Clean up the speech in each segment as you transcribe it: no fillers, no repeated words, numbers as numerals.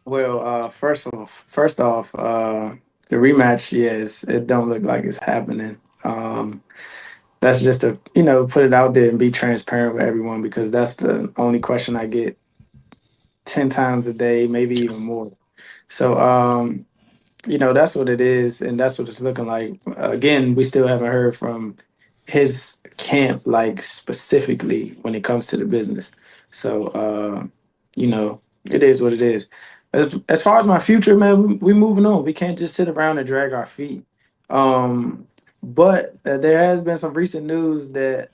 Well, first off, the rematch, yes, it don't look like it's happening. That's just to put it out there and be transparent with everyone because that's the only question I get 10 times a day, maybe even more. So, that's what it is, and that's what it's looking like. Again, we still haven't heard from his camp, like specifically when it comes to the business. So, it is what it is. As far as my future, man, we moving on. We can't just sit around and drag our feet. Um, but there has been some recent news that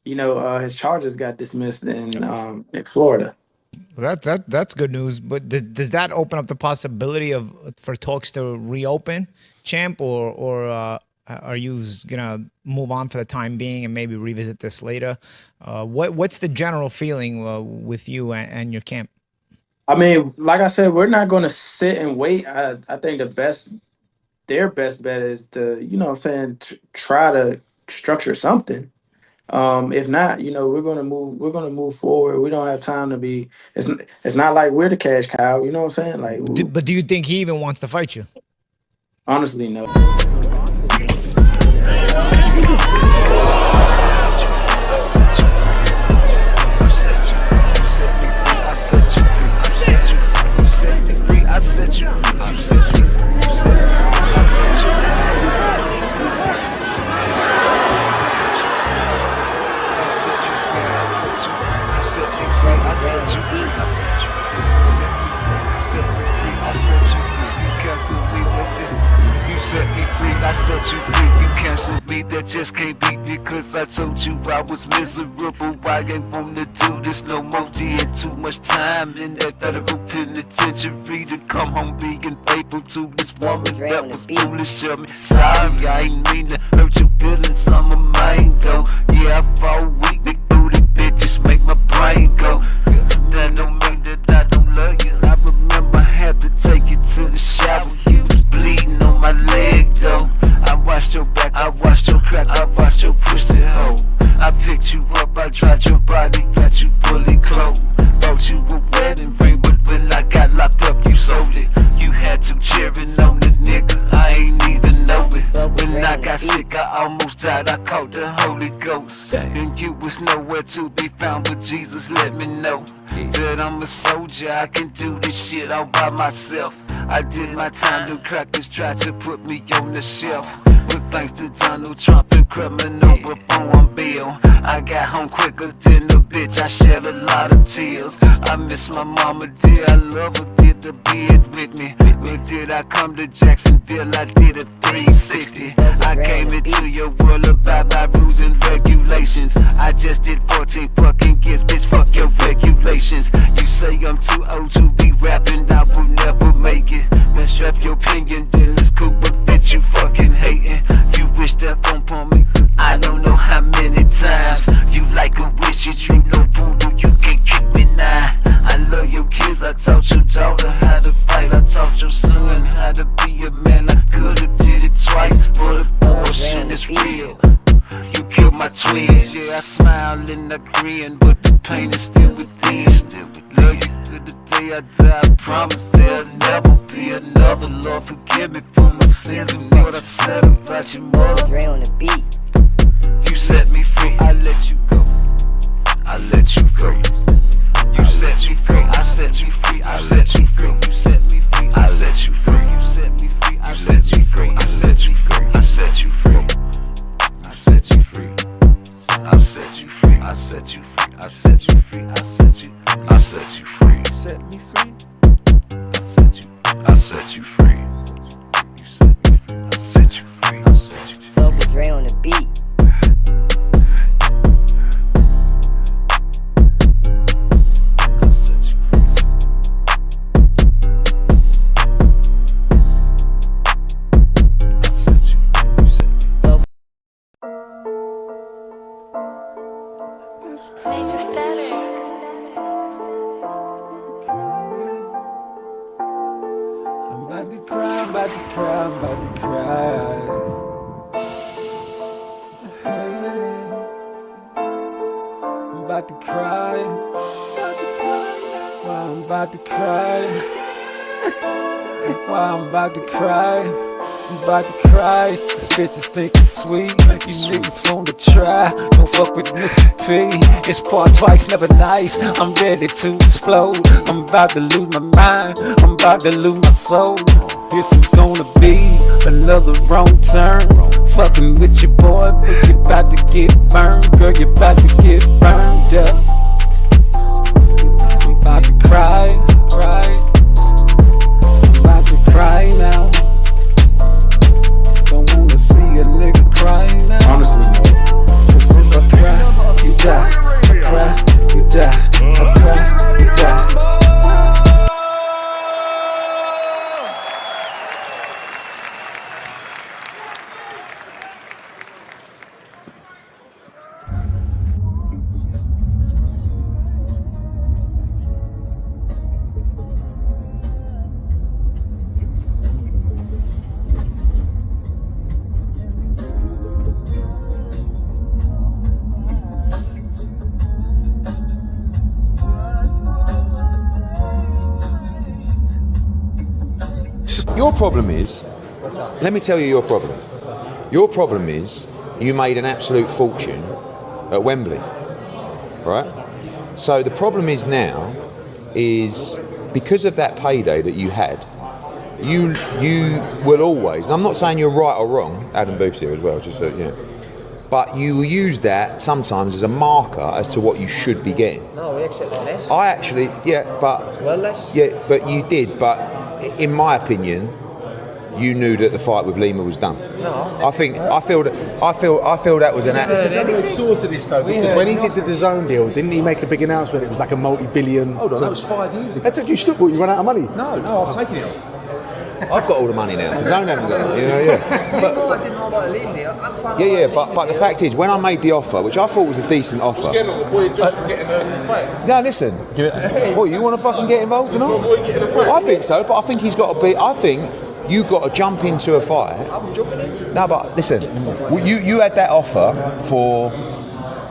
his charges got dismissed in Florida. That's good news. But does that open up the possibility of for talks to reopen, champ, or are you gonna move on for the time being and maybe revisit this later? What's the general feeling with you and your camp? I mean, like I said, we're not going to sit and wait. I think their best bet is to, what I'm saying, try to structure something. If not, we're gonna move forward. We don't have time to be. It's not like we're the cash cow. You know what I'm saying? Like, But do you think he even wants to fight you? honestly, no. I set you free, you canceled me, that just can't be because I told you I was miserable. I ain't wanna do this no more. Did too much time in that federal penitentiary to come home being faithful to this woman that was foolish of me. Sorry, I ain't mean to hurt your feelings on my mind though. Yeah, I fall weak, big booty bitches make my brain go. That don't mean that I don't love you. I remember I had to take you to the shower. You was bleeding on my leg though. I washed your back, I washed your crack, I washed your pussy hole. I picked you up, I dried your body, got you fully clothed. Bought you a wedding ring, but when I got locked up, you sold it. You had to cheering on the nigga, I ain't even know it. When I got sick, I almost died, I caught the Holy Ghost. And you was nowhere to be found, but Jesus let me know that I'm a soldier, I can do this shit all by myself. I did my time, them crackers tried to put me on the shelf. But thanks to Donald Trump and criminal reform bill, I got home quicker than a bitch, I shed a lot of tears. I miss my mama dear, I love her, did the bed with me. When did I come to Jacksonville, I did a 360. I came into your world about by rules and regulations. I just did 14 fucking years, bitch, fuck your regulations. You say I'm too old to be rapping, I will never make it. Man, chef your opinion, then it's cool, but bitch, you fucking hating. You wish that on me, I don't know how many times. You like a wish, you drink no voodoo, you can't trick me now. I love your kids, I taught your daughter how to fight, I taught your son how to be a man. I could've did it twice, but abortion is real. You killed my twins, yeah, I smile and I grin, but the pain is still within. Love you to the day I die, I promise there'll never be another. Lord, forgive me for my sins and what I said about your mother. Dre on the beat. You set me free, I let you go. I let you go. You set me free, I set you free, I set you free. You set me free, I set you free. You set me free, I set you free. I set you free, I set you free. I set you free. I set you free. I set you free. I set you free. I set you free. You set me free. I set you. I set you free. You set me free. I set you free. I set you free. Fuck with Dre on the beat. I set you free. I set you. You set me. Major static. I'm about to cry, I'm about to cry, I'm about to cry. I'm about to cry. I'm about to cry. Why I'm about to cry, I'm about to cry. Cause bitches think it's sweet, you niggas want to try. Don't fuck with Mr. P, it's part twice, never nice. I'm ready to explode, I'm about to lose my mind, I'm about to lose my soul. This is gonna be another wrong turn. Fucking with your boy, but you about to get burned. Girl, you about to get burned up. I'm about to cry, about to cry now. Don't wanna see a nigga cry now. Honestly, no. Cause if I cry, you die. I cry, you die. I cry, you die. Your problem is, let me tell you your problem. Your problem is you made an absolute fortune at Wembley, right? So the problem is now is because of that payday that you had, you will always, and I'm not saying you're right or wrong, Adam Booth's here as well, just so, you know, but you will use that sometimes as a marker as to what you should be getting. No, we accepted less. I actually, Well, less? Yeah, but you did, but in my opinion, you knew that the fight with Lima was done. No, I feel that was an There's more to this though, because when he did the DAZN deal, didn't he make a big announcement? It was like a multi-billion. Hold on, that was 5 years ago. You still thought you ran out of money? No, I've taken it off. I've got all the money now. The DAZN haven't got it, you know, yeah. But, I didn't know about the Lima deal. yeah, but the fact is, when I made the offer, which I thought was a decent offer. No, listen. What, you want to fucking get involved or not? I think so, but I think he's got to be. I think you got to jump into a fight. I'm jumping in. No, but listen, you had that offer for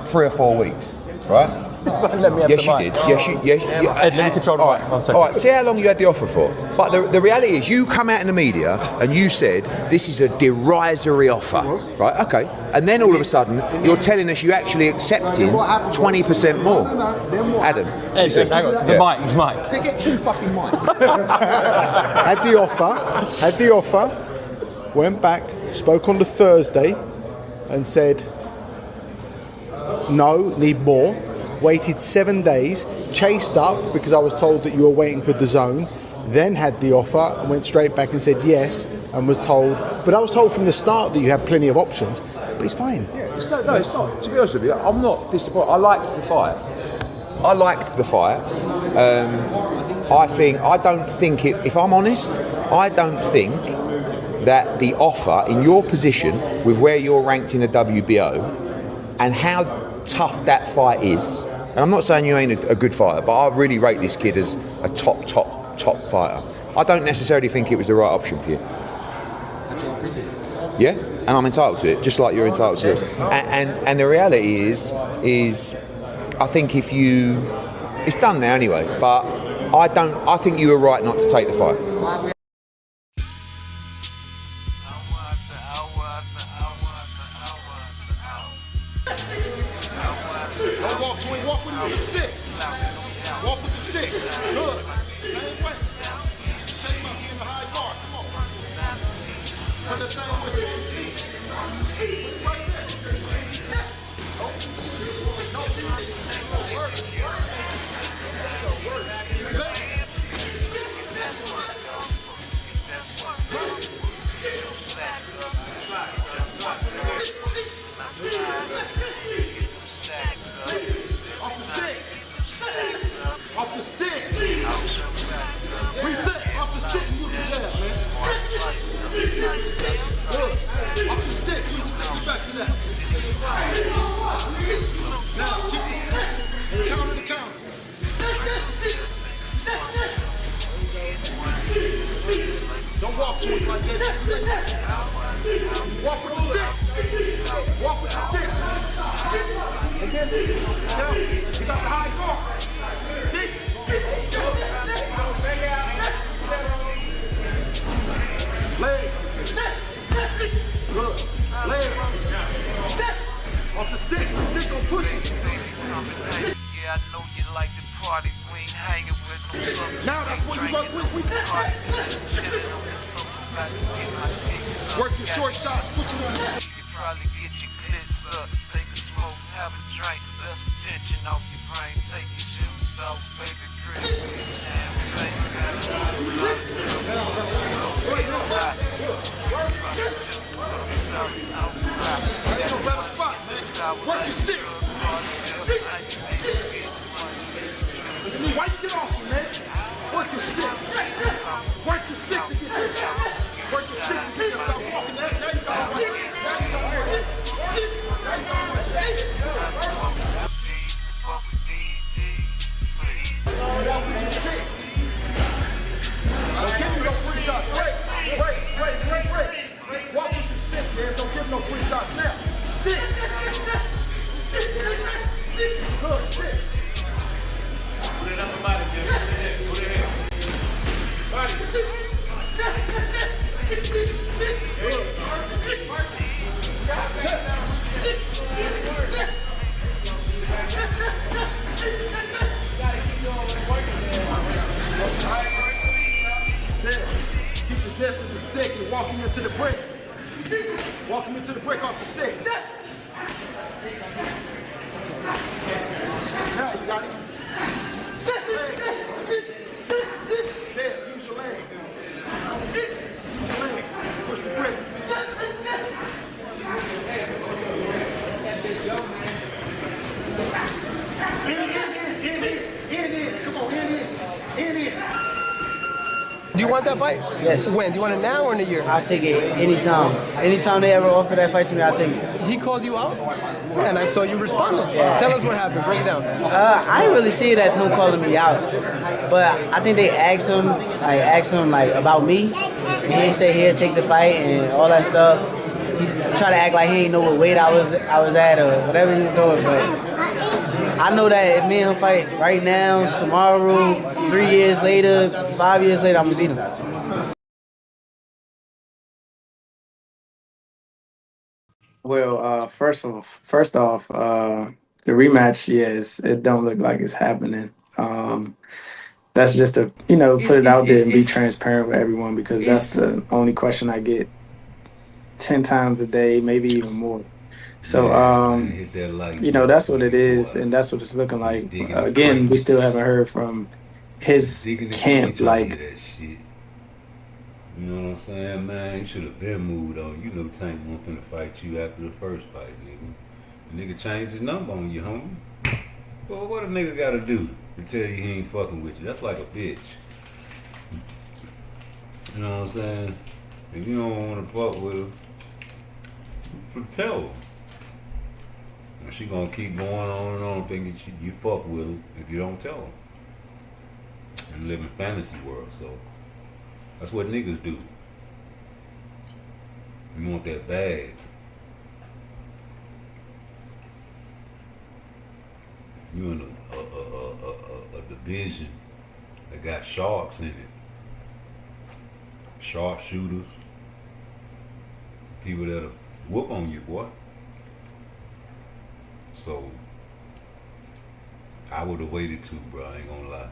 3 or 4 weeks, right? Let me have Yes, the you mic. did. Yes, Ed, let me control the mic. 1 second. All right, see how long you had the offer for. But the reality is, you come out in the media and you said this is a derisory offer, right? Okay, and then all of a sudden you're telling us you actually accepting 20% more. Adam, Ed, listen, hang on. The mic, his mic. Can I get 2 fucking mics? Had the offer, went back, spoke on the Thursday, and said, no, need more. Waited 7 days, chased up because I was told that you were waiting for the DAZN, then had the offer and went straight back and said yes, and was told, but I was told from the start that you had plenty of options, but it's fine. Yeah, it's not. To be honest with you, I'm not disappointed. I liked the fight. I don't think it, if I'm honest, I don't think that the offer in your position with where you're ranked in the WBO and how tough that fight is, and I'm not saying you ain't a good fighter, but I really rate this kid as a top fighter. I don't necessarily think it was the right option for you. Yeah, and I'm entitled to it, just like you're entitled to yours. And the reality is I think if you, it's done now anyway, but I think you were right not to take the fight. Walk with the stick. Walk with the stick. Good. Same way. Take him up here in the high guard. Come on. Put the same way. Right there. Off the stick. Reset. Off the stick. Use the jab, man. Good. Off the stick. Use the stick. Get back to that. Now, keep the stick. Counter to counter. Don't walk to it like that. Walk with the stick. Walk with the stick. And then, you got the high guard. on you like the party. We ain't hanging with no suckers. Now that's when you work with. Work your short shots, put you on. You probably get your clips up, take a smoke, have a drink, let the tension off your brain, take your shoes off, baby, Chris. Ain't no better spot, man. Work your stick. Why you get off me, man? Work your stick. Work your stick to get this. Work your stick to get this. Stop walking that. There you go. Walk with your stick. Don't give me no free shots. Wait. Walk with your stick, man. Don't give no free shots now. Stick. Good, stick. Put it up the body, Jim. Put it in. Body. There. Keep the dist of the stick and walk him into the brick. Walk him into the brick off the stick. Now you got it. There, use your legs. Use your legs. Push the brick. In. Come on, in. Do you want that fight? Yes. When? Do you want it now or in a year? I'll take it anytime. Anytime they ever offer that fight to me, I'll take it. He called you out, and I saw you responding. Yeah. Tell us what happened. Break it down. I didn't really see it as him calling me out, but I think they asked him about me. And he didn't say here, take the fight and all that stuff. He's trying to act like he didn't know what weight I was at or whatever he was doing. But I know that if me and him fight right now, tomorrow, 3 years later, 5 years later, I'm gonna beat him. Well, first off, the rematch, yes, it don't look like it's happening. That's just to put it out there and be transparent with everyone, because that's the only question I get 10 times a day, maybe even more. So that's what it is, and that's what it's looking like. Again, we still haven't heard from his camp. Like, you know what I'm saying, man? You should have been moved on. You know Tank wasn't finna fight you after the first fight, nigga. The nigga changed his number on you, homie. Well, what a nigga gotta do to tell you he ain't fucking with you? That's like a bitch. You know what I'm saying? If you don't wanna fuck with her, tell her. And she gonna keep going on and on thinking you fuck with her if you don't tell her. And live in fantasy world, so that's what niggas do. You want that bag. You in a division that got sharks in it. Sharpshooters. People that'll whoop on you, boy. So I would have waited too, bro, I ain't gonna lie.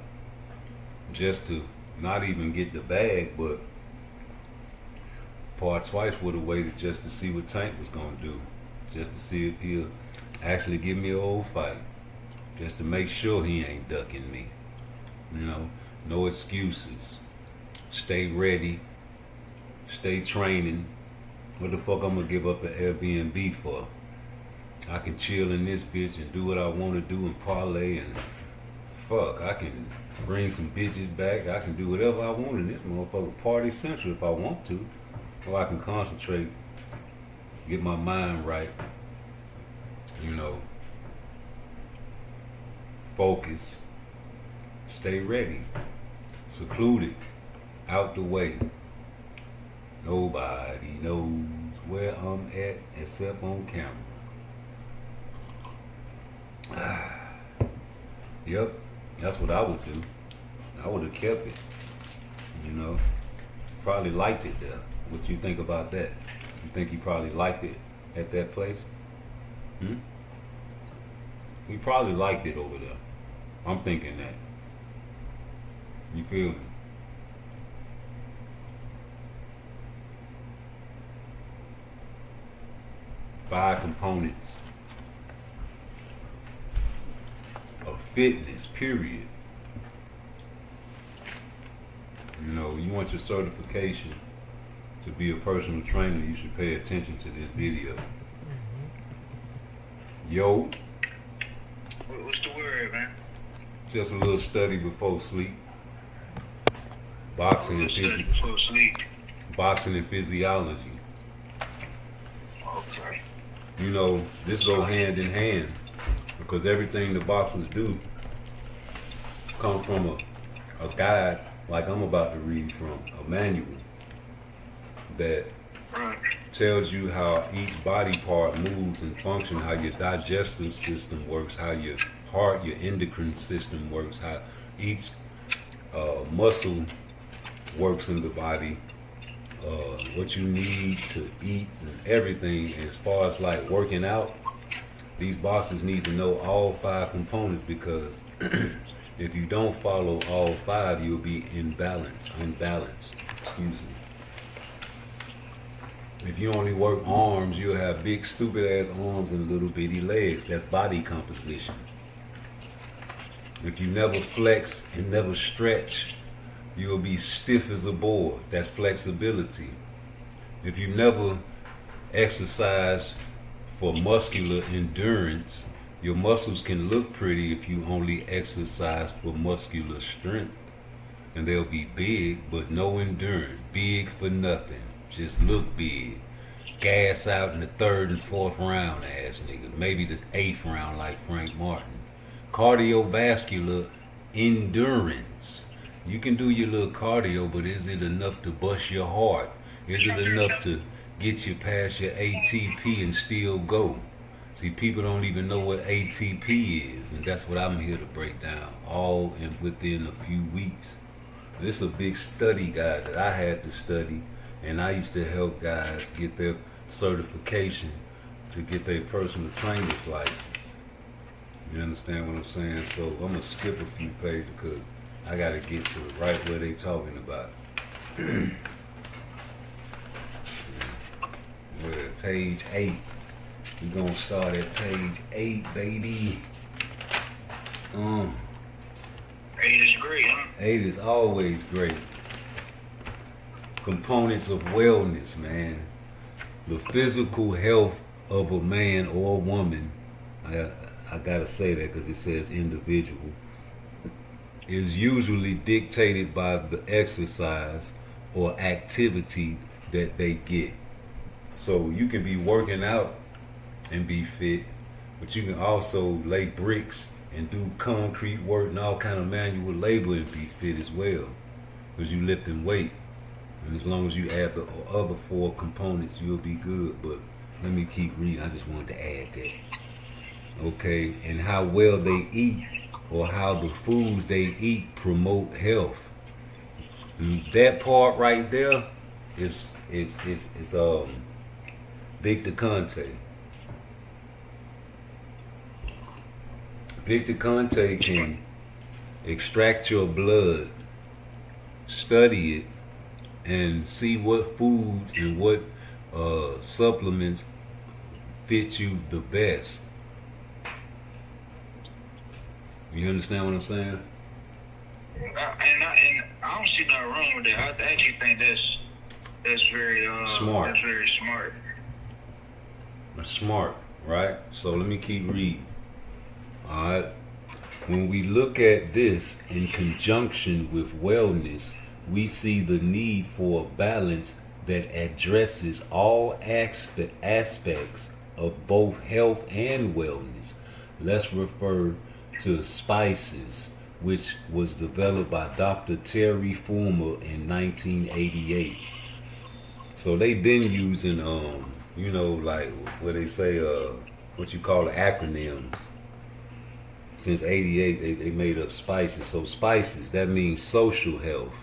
Just to not even get the bag, but PARTTWICE would have waited just to see what Tank was gonna do. Just to see if he'll actually give me an old fight. Just to make sure he ain't ducking me. You know, no excuses. Stay ready. Stay training. What the fuck I'm gonna give up the Airbnb for? I can chill in this bitch and do what I want to do and parlay and fuck. I can bring some bitches back. I can do whatever I want in this motherfucker. Party central if I want to. Or I can concentrate, get my mind right, focus, stay ready, secluded, out the way. Nobody knows where I'm at except on camera. Yep, that's what I would do. I would have kept it, Probably liked it there. What you think about that? You think he probably liked it at that place? He probably liked it over there. I'm thinking that. You feel me? Five components of fitness, period. You know, you want your certification to be a personal trainer, you should pay attention to this video. Yo. What's the word, man? Just a little study before sleep. Boxing and physiology. Okay. You know, this go hand in hand because everything the boxers do come from a guide like I'm about to read from, a manual that tells you how each body part moves and functions, how your digestive system works, how your heart, your endocrine system works, how each muscle works in the body, what you need to eat and everything. As far as like working out, these boxers need to know all five components because if you don't follow all five, you'll be unbalanced, excuse me. If you only work arms, you'll have big stupid ass arms and little bitty legs. That's body composition. If you never flex and never stretch, you'll be stiff as a board. That's flexibility. If you never exercise for muscular endurance, your muscles can look pretty if you only exercise for muscular strength. And they'll be big, but no endurance. Big for nothing. Just look big. Gas out in the 3rd and 4th round, ass niggas. Maybe the 8th round like Frank Martin. Cardiovascular endurance. You can do your little cardio, but is it enough to bust your heart? Is it enough to get you past your ATP and still go? See, people don't even know what ATP is, and that's what I'm here to break down, all within a few weeks. This is a big study guide that I had to study, and I used to help guys get their certification to get their personal trainer's license. You understand what I'm saying? So I'm going to skip a few pages because I got to get to it right where they talking about. We're at page 8. We're going to start at page 8, baby. 8 is great, huh? 8 is always great. Components of wellness, man. The physical health of a man or a woman, I gotta say that because it says individual, is usually dictated by the exercise or activity that they get. So you can be working out and be fit, but you can also lay bricks and do concrete work and all kind of manual labor and be fit as well, because you lifting weight. And as long as you add the other 4 components, you'll be good. But let me keep reading. I just wanted to add that. Okay, and how well they eat or how the foods they eat promote health. And that part right there is Victor Conte. Victor Conte can extract your blood, study it, and see what foods and what supplements fit you the best. You understand what I'm saying? And I don't see nothing wrong with that. I actually think that's very smart. That's very smart. Smart, right? So let me keep reading. All right. When we look at this in conjunction with wellness, we see the need for a balance that addresses all aspects of both health and wellness. Let's refer to spices, which was developed by Dr. Terry Fulmer in 1988. So they've been using, like what they say, what you call acronyms. Since 88, they made up spices. So spices, that means social health.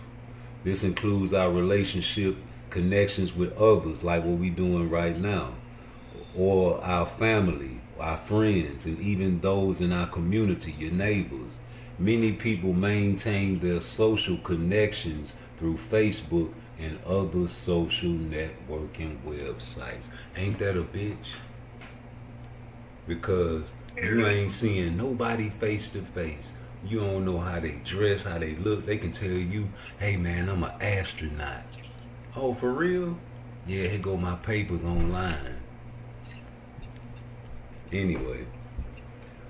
This includes our relationship connections with others, like what we're doing right now, or our family, our friends, and even those in our community, your neighbors. Many people maintain their social connections through Facebook and other social networking websites. Ain't that a bitch? Because you ain't seeing nobody face to face. You don't know how they dress, how they look. They can tell you, hey man, I'm an astronaut. Oh, for real? Yeah, here go my papers online. Anyway,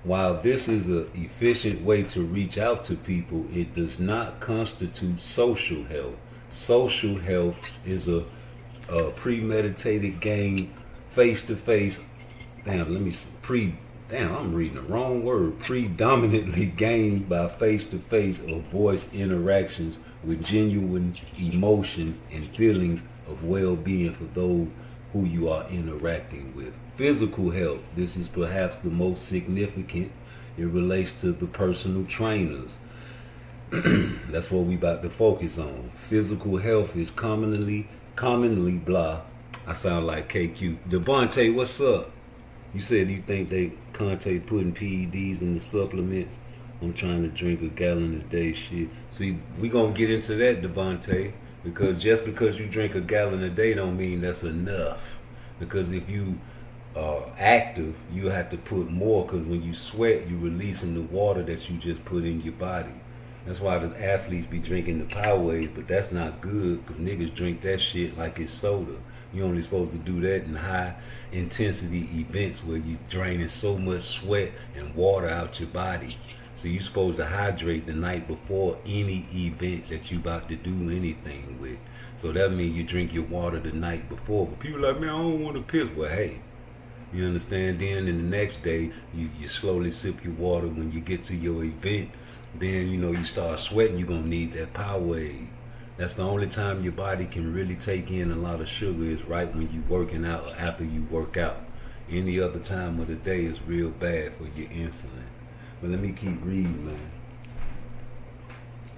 while this is an efficient way to reach out to people, it does not constitute social health. Social health is a premeditated game, face to face. I'm reading the wrong word. Predominantly gained by face-to-face or voice interactions with genuine emotion and feelings of well-being for those who you are interacting with. Physical health, this is perhaps the most significant. It relates to the personal trainers. That's what we about to focus on. Physical health is commonly blah. I sound like KQ. Devontae, what's up? You said you think they Conte putting PEDs in the supplements. I'm trying to drink a gallon a day shit. See, we gonna get into that, Devontae, because just because you drink a gallon a day don't mean that's enough. Because if you are active, you have to put more, because when you sweat, you're releasing the water that you just put in your body. That's why the athletes be drinking the Powerades, but that's not good, because niggas drink that shit like it's soda. You're only supposed to do that in high intensity events where you're draining so much sweat and water out your body. So you're supposed to hydrate the night before any event that you about to do anything with. So that means you drink your water the night before. But people like, man, I don't want to piss. Well, hey, you understand? Then in the next day, you slowly sip your water. When you get to your event, then you start sweating, you're going to need that Powerade. That's the only time your body can really take in a lot of sugar, is right when you working out or after you work out. Any other time of the day is real bad for your insulin. But let me keep reading, man.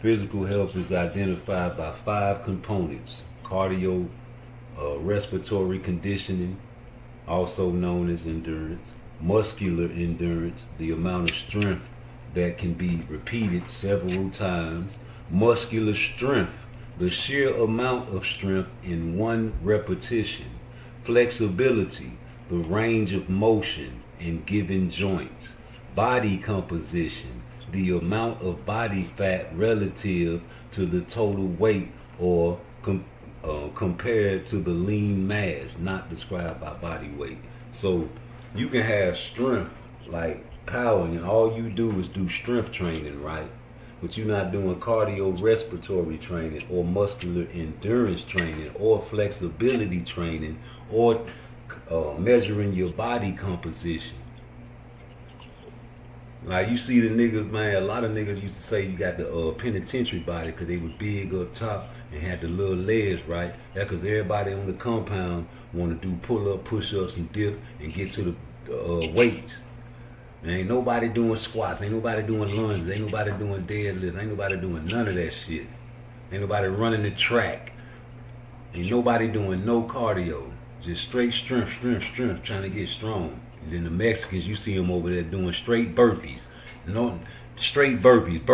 Physical health is identified by 5 components: cardio, respiratory conditioning, also known as endurance; muscular endurance, the amount of strength that can be repeated several times; muscular strength, the sheer amount of strength in one repetition; flexibility, the range of motion in given joints; body composition, the amount of body fat relative to the total weight or compared to the lean mass, not described by body weight. So you can have strength like power, and all you do is do strength training, right? But you're not doing cardiorespiratory training or muscular endurance training or flexibility training or measuring your body composition. Like you see the niggas, man, a lot of niggas used to say you got the penitentiary body because they was big up top and had the little legs, right? That's because everybody on the compound want to do pull-up, push-ups, and dip and get to the weights. Ain't nobody doing squats, ain't nobody doing lunges, ain't nobody doing deadlifts, ain't nobody doing none of that shit. Ain't nobody running the track. Ain't nobody doing no cardio. Just straight strength, trying to get strong. And then the Mexicans, you see them over there doing straight burpees. No, straight burpees,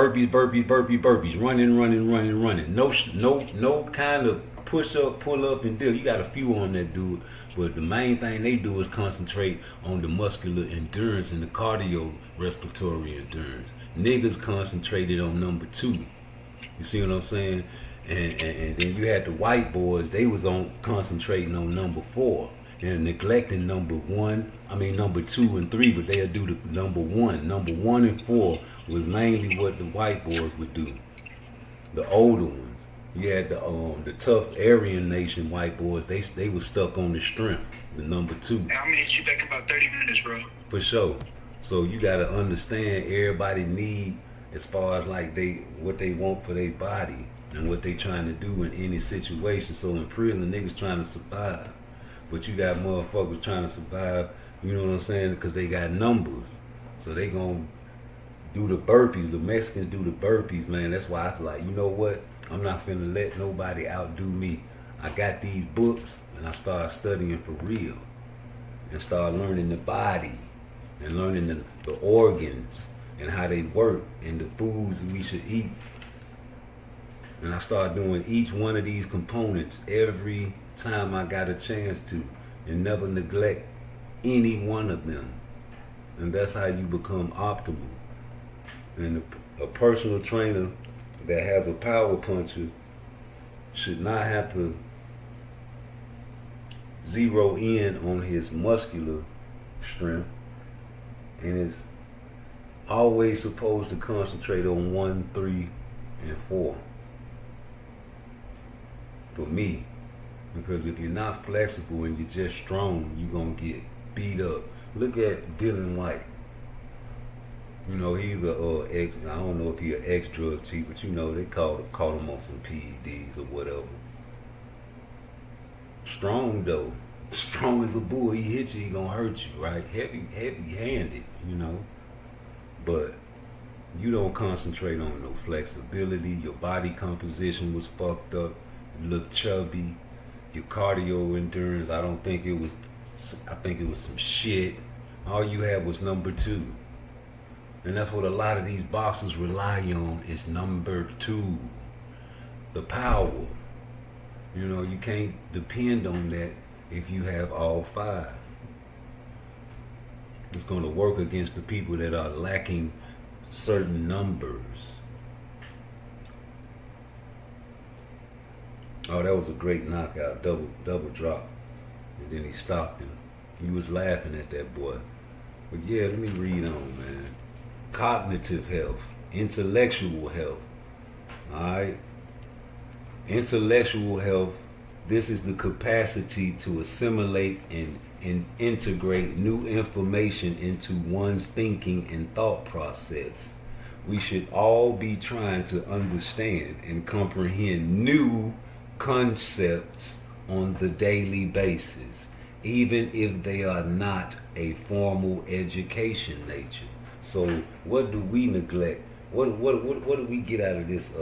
running. No kind of push up, pull up, and dip. You got a few on that dude, but the main thing they do is concentrate on the muscular endurance and the cardio respiratory endurance. Niggas concentrated on number 2. You see what I'm saying? And then you had the white boys, they was on concentrating on number 4 and neglecting number 2 and 3, but they'll do the number 1. Number 1 and 4 was mainly what the white boys would do. The older ones. You had the tough Aryan nation white boys, they was stuck on the strength, the number 2. I'm gonna hit you back in about 30 minutes, bro. For sure. So you gotta understand everybody need, as far as like what they want for their body and what they trying to do in any situation. So in prison, niggas trying to survive. But you got motherfuckers trying to survive, you know what I'm saying, because they got numbers. So they gonna do the burpees. The Mexicans do the burpees, man. That's why I was like, you know what? I'm not finna let nobody outdo me. I got these books, and I started studying for real. And started learning the body, and learning the organs, and how they work and the foods we should eat. And I started doing each one of these components every time I got a chance to, and never neglect any one of them. And that's how you become optimal. And a personal trainer that has a power puncher should not have to zero in on his muscular strength, and is always supposed to concentrate on 1, 3, and 4. For me, because if you're not flexible and you're just strong, you're gonna get beat up. Look at Dylan White. You know, he's a ex. I don't know if he's an ex-drug chief, but you know they caught him on some PEDs or whatever. Strong though, strong as a bull. He hit you, he gonna hurt you, right? Heavy-handed, you know. But you don't concentrate on no flexibility. Your body composition was fucked up. You look chubby. Your cardio endurance, I think it was some shit. All you had was number 2. And that's what a lot of these boxers rely on, is number 2. The power. You know, you can't depend on that if you have all 5. It's going to work against the people that are lacking certain numbers. Oh, that was a great knockout, double drop. And then he stopped him. He was laughing at that boy. But yeah, let me read on, man. Cognitive health, intellectual health. All right. Intellectual health, this is the capacity to assimilate and integrate new information into one's thinking and thought process. We should all be trying to understand and comprehend new concepts on the daily basis, even if they are not a formal education nature. So what do we neglect? What do we get out of this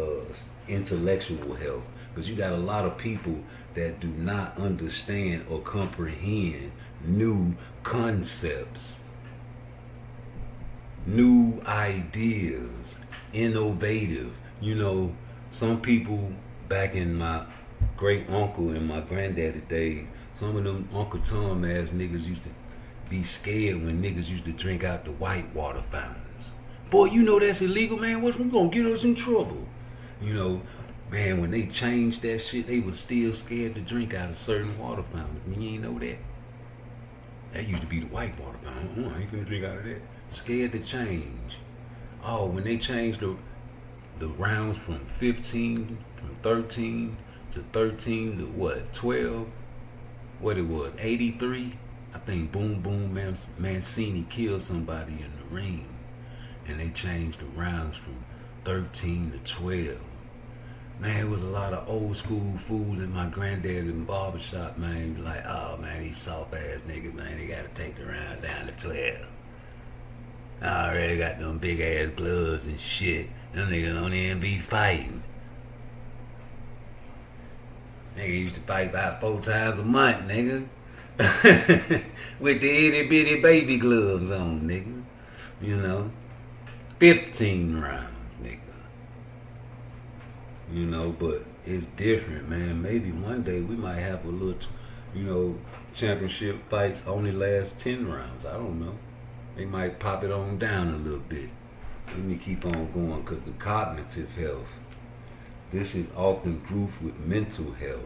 intellectual health? Because you got a lot of people that do not understand or comprehend new concepts, new ideas, innovative. You know, some people back in my great uncle and my granddaddy days, some of them Uncle Tom ass niggas used to be scared when niggas used to drink out the white water fountains. Boy, you know that's illegal, man. What's gonna get us in trouble? You know, man, when they changed that shit, they was still scared to drink out of certain water fountains. I mean, you ain't know that? That used to be the white water fountain. I ain't finna drink out of that. Scared to change. Oh, when they changed the rounds from 13 to 13 to what, 12? What it was, 83? I think Boom Boom Mancini killed somebody in the ring. And they changed the rounds from 13 to 12. Man, it was a lot of old school fools in my granddad in the barbershop, man. Like, oh man, these soft ass niggas, man, they gotta take the round down to 12. I already got them big ass gloves and shit. Them niggas don't even be fighting. Nigga used to fight about 4 times a month, nigga. With the itty bitty baby gloves on, nigga. You know, 15 rounds, nigga. You know, but it's different, man. Maybe one day we might have a little, you know, championship fights only last 10 rounds. I don't know. They might pop it on down a little bit. Let me keep on going, because the cognitive health, this is often grouped with mental health.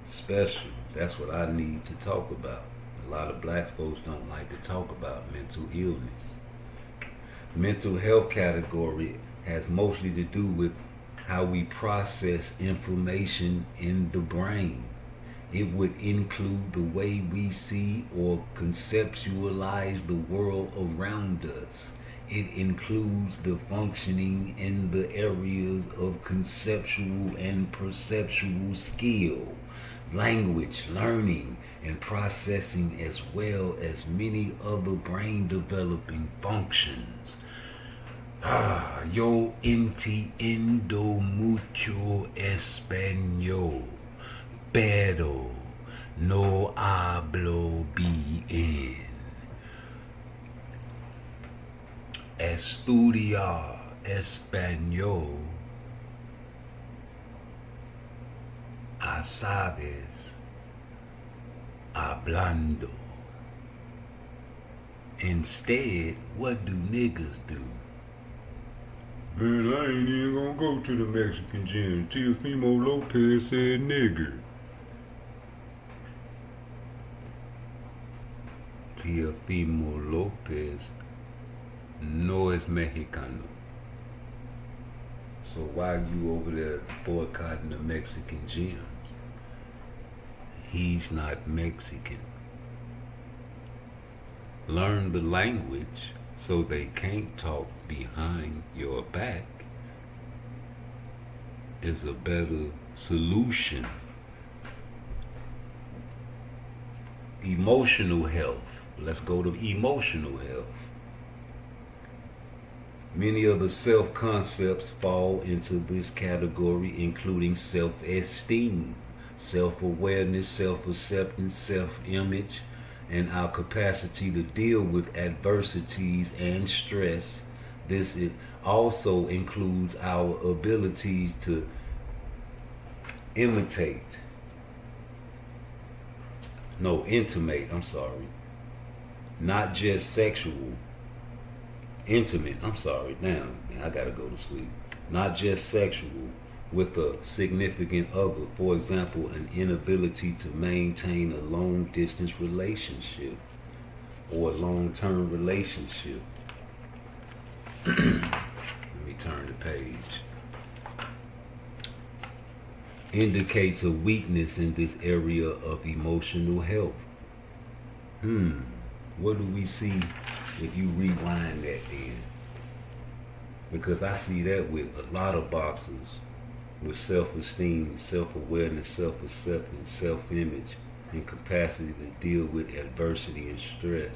Special. That's what I need to talk about. A lot of black folks don't like to talk about mental illness. Mental health category has mostly to do with how we process information in the brain. It would include the way we see or conceptualize the world around us. It includes the functioning in the areas of conceptual and perceptual skill, language, learning, and processing, as well as many other brain developing functions. Yo entiendo mucho español, pero no hablo bien estudiar español, sabes hablando. Instead, what do niggas do? Man, I ain't even gonna go to the Mexican gym. Teofimo Lopez said nigger. Teofimo Lopez no es Mexicano. So why are you over there boycotting the Mexican gyms? He's not Mexican. Learn the language so they can't talk behind your back is a better solution. Emotional health. Let's go to emotional health. Many of the self-concepts fall into this category, including self-esteem, self-awareness, self-acceptance, self-image, and our capacity to deal with adversities and stress. This also includes our abilities to intimate, not just sexual, intimate, now I gotta go to sleep. Not just sexual with a significant other. For example, an inability to maintain a long distance relationship or a long-term relationship. Let me turn the page. Indicates a weakness in this area of emotional health. What do we see if you rewind that then? Because I see that with a lot of boxers, with self-esteem, self-awareness, self-acceptance, self-image, and capacity to deal with adversity and stress.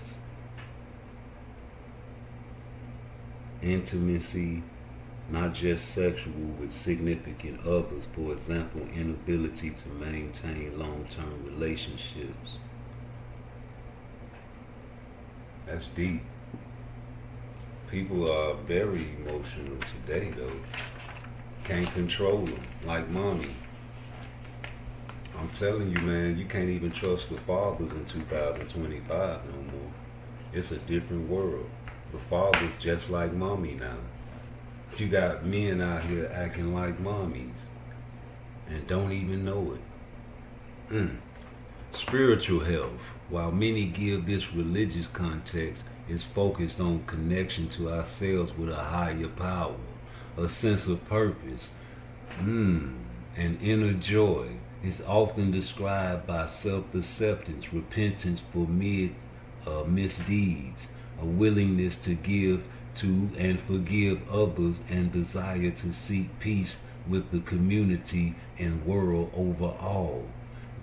Intimacy, not just sexual, with significant others. For example, inability to maintain long-term relationships. That's deep. People are very emotional today, though. Can't control them, like mommy. I'm telling you, man, you can't even trust the fathers in 2025 no more. It's a different world. The fathers just like mommy now. You got men out here acting like mommies and don't even know it. Spiritual health. While many give this religious context, is focused on connection to ourselves with a higher power, a sense of purpose, and inner joy. It's often described by self-acceptance, repentance for misdeeds, a willingness to give to and forgive others, and desire to seek peace with the community and world overall.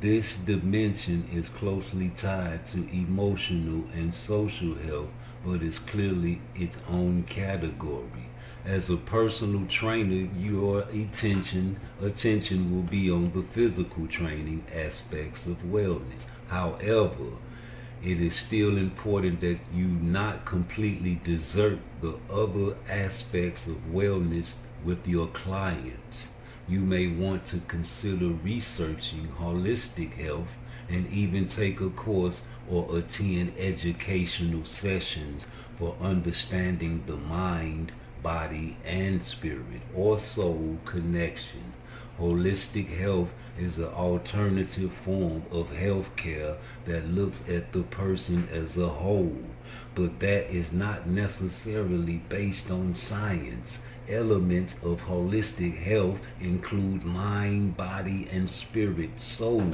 This dimension is closely tied to emotional and social health, but is clearly its own category. As a personal trainer, your attention will be on the physical training aspects of wellness. However, it is still important that you not completely desert the other aspects of wellness with your clients. You may want to consider researching holistic health and even take a course or attend educational sessions for understanding the mind, body, and spirit or soul connection. Holistic health is an alternative form of health care that looks at the person as a whole, but that is not necessarily based on science. Elements of holistic health include mind, body, and spirit, soul.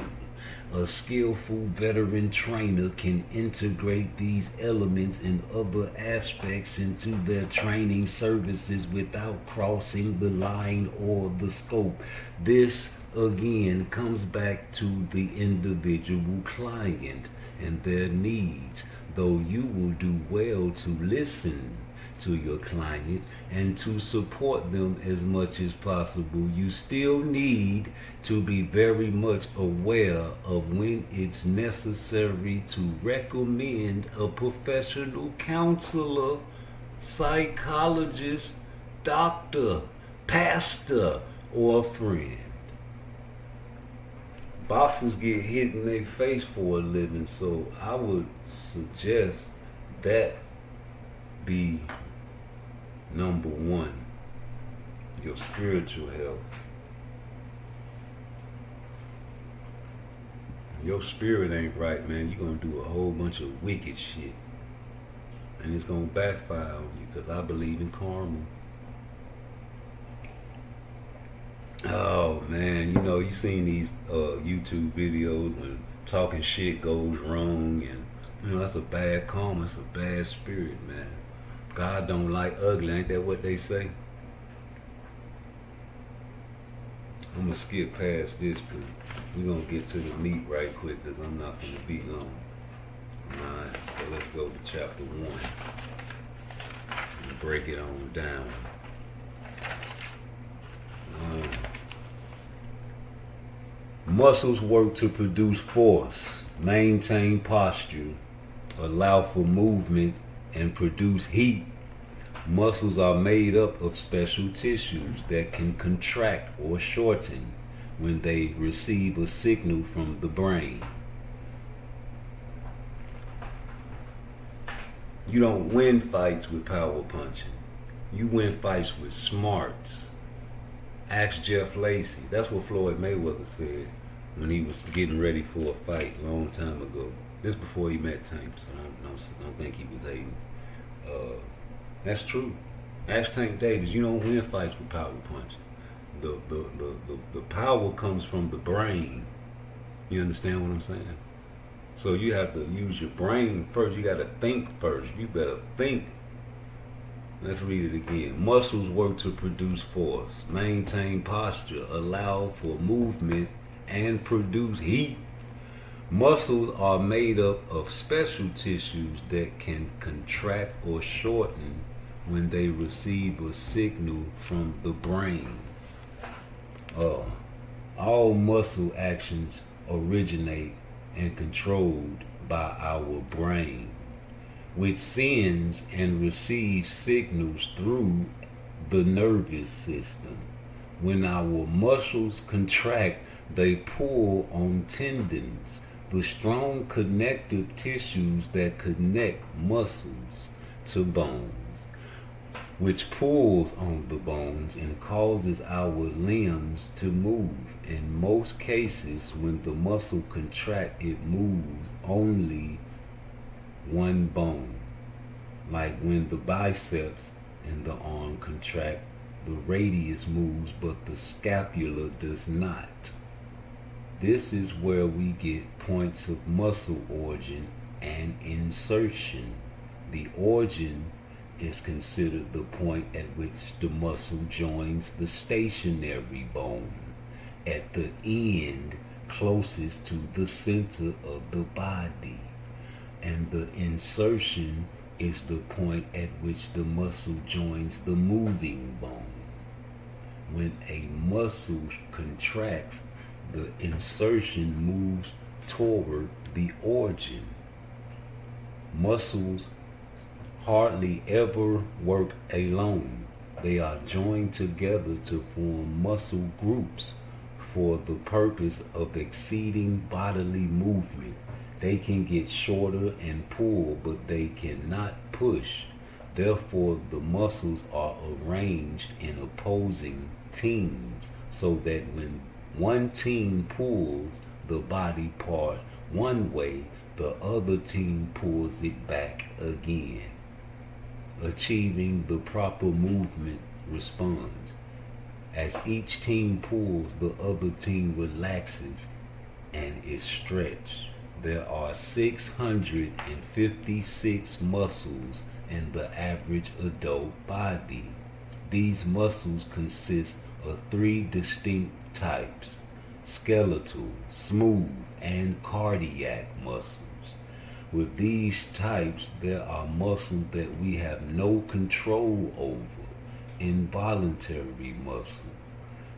A skillful veteran trainer can integrate these elements and other aspects into their training services without crossing the line or the scope. This, again, comes back to the individual client and their needs, though you will do well to listen to your client and to support them as much as possible. You still need to be very much aware of when it's necessary to recommend a professional counselor psychologist, doctor, pastor, or a friend. Boxers get hit in their face for a living, so I would suggest that be number one, your spiritual health. Your spirit ain't right, man, you're gonna do a whole bunch of wicked shit. And it's gonna backfire on you, because I believe in karma. Oh man, you know, you seen these YouTube videos when talking shit goes wrong, and you know, that's a bad karma, it's a bad spirit, man. God don't like ugly, ain't that what they say? I'm gonna skip past this, but we're gonna get to the meat right quick, because I'm not gonna be long. Alright, so let's go to chapter 1 and break it on down. Muscles work to produce force, maintain posture, allow for movement, and produce heat. Muscles are made up of special tissues that can contract or shorten when they receive a signal from the brain. You don't win fights with power punching. You win fights with smarts. Ask Jeff Lacey. That's what Floyd Mayweather said when he was getting ready for a fight a long time ago. This before he met Tank, so I don't think he was hating. That's true. Ask Tank Davis. You don't win fights with power punching. The power comes from the brain. You understand what I'm saying? So you have to use your brain first. You got to think first. You better think. Let's read it again. Muscles work to produce force, maintain posture, allow for movement, and produce heat. Muscles are made up of special tissues that can contract or shorten when they receive a signal from the brain. All muscle actions originate and controlled by our brain, which sends and receives signals through the nervous system. When our muscles contract, they pull on tendons, the strong connective tissues that connect muscles to bones, which pulls on the bones and causes our limbs to move. In most cases, when the muscle contracts, it moves only one bone. Like when the biceps and the arm contract, the radius moves, but the scapula does not. This is where we get points of muscle origin and insertion. The origin is considered the point at which the muscle joins the stationary bone at the end closest to the center of the body, and the insertion is the point at which the muscle joins the moving bone. When a muscle contracts, the insertion moves toward the origin. Muscles hardly ever work alone. They are joined together to form muscle groups for the purpose of exceeding bodily movement. They can get shorter and pull, but they cannot push. Therefore, the muscles are arranged in opposing teams so that when one team pulls the body part one way, the other team pulls it back again. Achieving the proper movement response. As each team pulls, the other team relaxes and is stretched. There are 656 muscles in the average adult body. These muscles consist of 3 distinct types: skeletal, smooth, and cardiac muscles. With these types, there are muscles that we have no control over, involuntary muscles,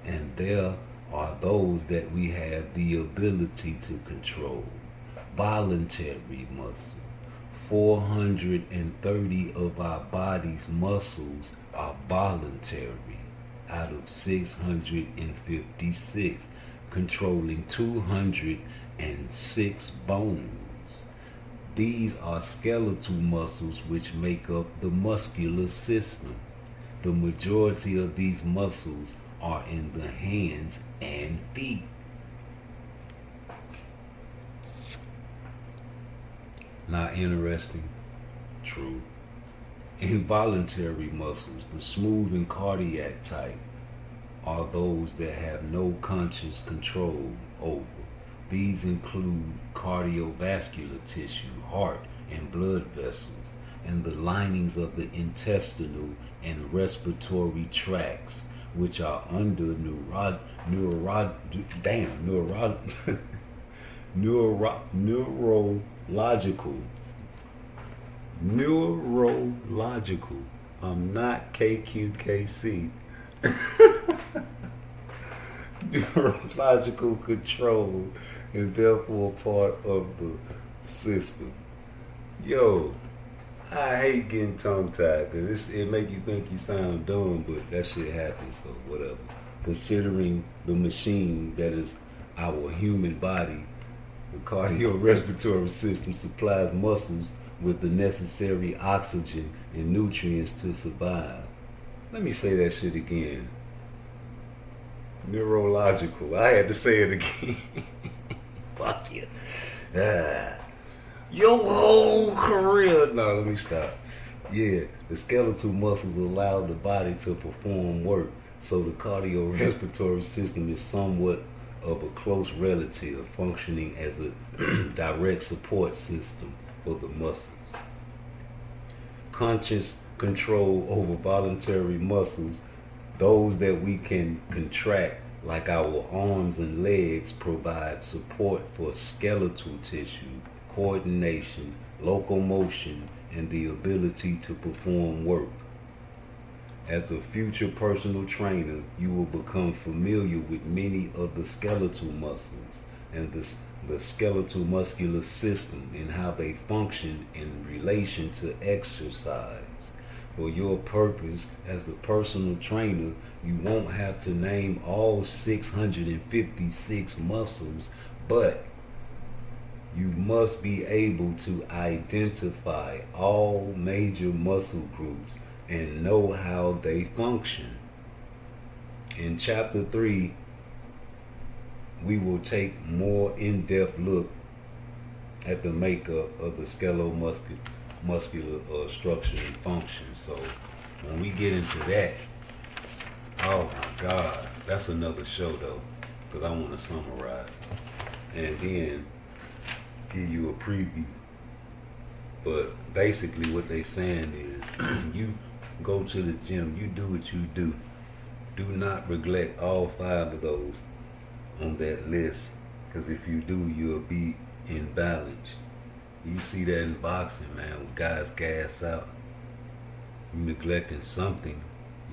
and there are those that we have the ability to control, voluntary muscles. 430 of our body's muscles are voluntary out of 656, controlling 206 bones. These are skeletal muscles which make up the muscular system. The majority of these muscles are in the hands and feet. Not interesting? True. Involuntary muscles, the smooth and cardiac type, are those that have no conscious control over. These include cardiovascular tissue, heart and blood vessels, and the linings of the intestinal and respiratory tracts, which are under neurological. I'm not KQKC. Neurological control, and therefore part of the system. Yo, I hate getting tongue-tied because it make you think you sound dumb, but that shit happens, so whatever. Considering the machine that is our human body, the cardiorespiratory system supplies muscles with the necessary oxygen and nutrients to survive. Let me say that shit again. Neurological. I had to say it again. Fuck you. Your whole career. No, let me stop. Yeah, the skeletal muscles allow the body to perform work, so the cardiorespiratory system is somewhat of a close relative, functioning as a direct support system for the muscles. Conscious control over voluntary muscles, those that we can contract, like our arms and legs, provide support for skeletal tissue, coordination, locomotion, and the ability to perform work. As a future personal trainer, you will become familiar with many of the skeletal muscles and the skeletal muscular system and how they function in relation to exercise. For your purpose as a personal trainer, you won't have to name all 656 muscles, but you must be able to identify all major muscle groups and know how they function. In Chapter 3, we will take more in-depth look at the makeup of the skeletal-muscular structure and function. So when we get into that, oh my God, that's another show though, because I want to summarize and then give you a preview. But basically what they saying is, you go to the gym, you do what you do. Do not neglect all 5 of those on that list, because if you do, you'll be imbalanced. You see that in boxing, man, when guys gas out. You neglecting something,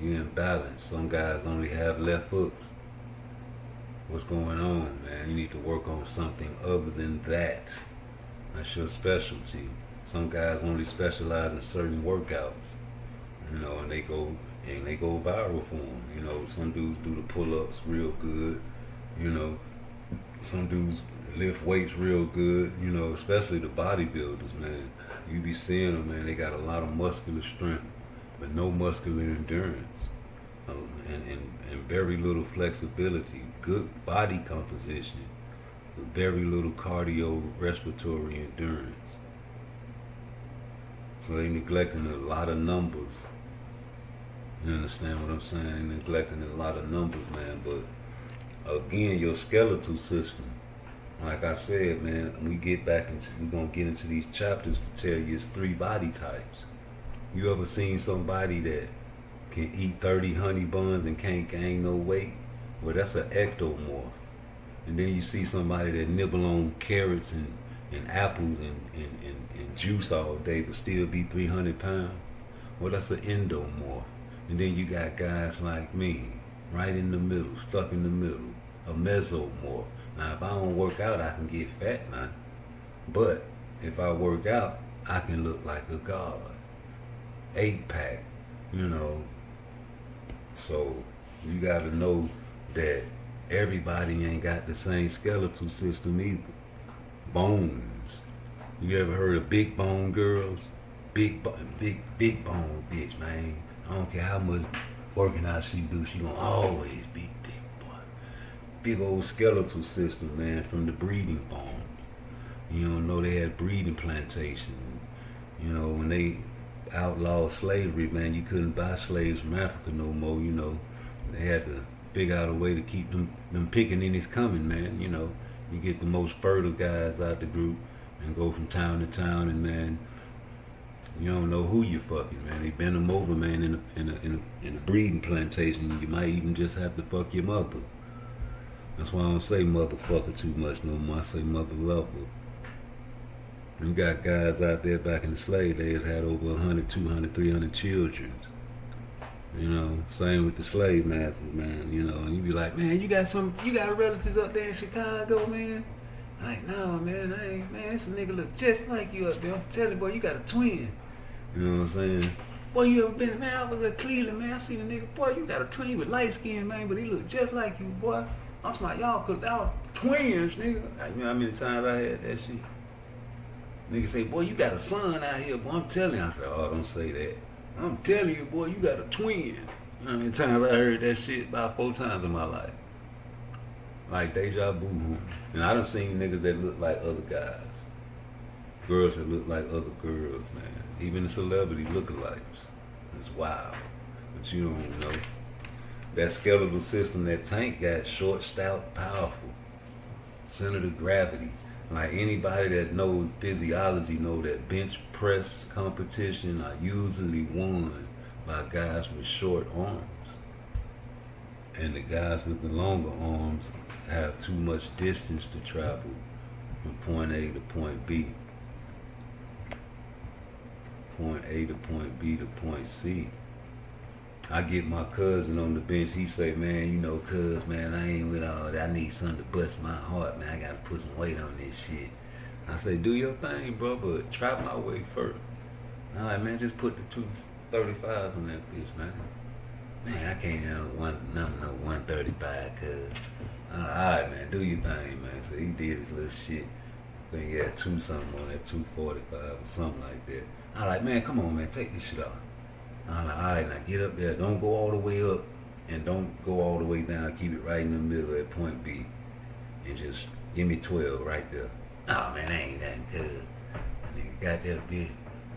you're imbalanced. Some guys only have left hooks. What's going on, man? You need to work on something other than that. That's your specialty. Some guys only specialize in certain workouts, you know, and they go viral for them. You know, some dudes do the pull-ups real good, you know. Some dudes lift weights real good, you know, especially the bodybuilders, man. You be seeing them, man, they got a lot of muscular strength, but no muscular endurance, and very little flexibility, good body composition, but very little cardiorespiratory endurance. So they neglecting a lot of numbers. You understand what I'm saying? They neglecting a lot of numbers, man. But again, your skeletal system, like I said, man, we're gonna get into these chapters to tell you it's 3 body types. You ever seen somebody that can eat 30 honey buns and can't gain no weight? Well, that's an ectomorph. And then you see somebody that nibble on carrots and apples and juice all day but still be 300 pounds. Well, that's an endomorph. And then you got guys like me, right in the middle, stuck in the middle, a mesomorph. Now, if I don't work out, I can get fat now. But if I work out, I can look like a god. 8-pack, you know. So you gotta know that everybody ain't got the same skeletal system either. Bones. You ever heard of big bone girls? Big bone bitch, man. I don't care how much working out she do, she gonna always be big boy. Big old skeletal system, man, from the breeding bones. You don't know they had breeding plantation. You know, when they outlawed slavery, man, you couldn't buy slaves from Africa no more, you know. They had to figure out a way to keep them pickaninnies coming, man, you know. You get the most fertile guys out the group and go from town to town, and man, you don't know who you're fucking, man. They bend them over, man, in a breeding plantation. You might even just have to fuck your mother. That's why I don't say motherfucker too much no more. I say mother lover. You got guys out there back in the slave days had over 100, 200, 300 children. You know, same with the slave masters, man. You know, and you be like, man, you got relatives up there in Chicago, man? Like, no, man, I ain't, man, this nigga look just like you up there. I'm telling you, boy, you got a twin. You know what I'm saying? Boy, you ever been, man, I was at Cleveland, man, I seen a nigga, boy, you got a twin with light skin, man, but he look just like you, boy. I'm talking about y'all, cause y'all twins, nigga. You know how many times I had that shit? Nigga say, boy, you got a son out here, boy, I'm telling you. I said, oh, don't say that. I'm telling you, boy, you got a twin. You know how many times I heard that shit? About 4 times in my life. Like deja vu. And I done seen niggas that look like other guys. Girls that look like other girls, man. Even the celebrity lookalikes. It's wild. But you don't know. That skeletal system that Tank got, short, stout, powerful. Center of gravity. Like anybody that knows physiology know that bench press competition are usually won by guys with short arms. And the guys with the longer arms have too much distance to travel from point A to point B. Point A to point B to point C. I get my cousin on the bench, he say, man, you know, cuz, man, I ain't with all that. I need something to bust my heart, man. I gotta put some weight on this shit. I say, do your thing, bro, but try my weight first. All right, man, just put the 235s on that bitch, man. Man, I can't handle no 135, cuz. All right, man, do your thing, man. So he did his little shit. I think he had 2 something on that, 245 or something like that. I like, man, come on, man, take this shit off. I'm like, all right, now get up there. Don't go all the way up and don't go all the way down. Keep it right in the middle at point B. And just give me 12 right there. Oh, man, that ain't nothing good. Nigga got that bitch.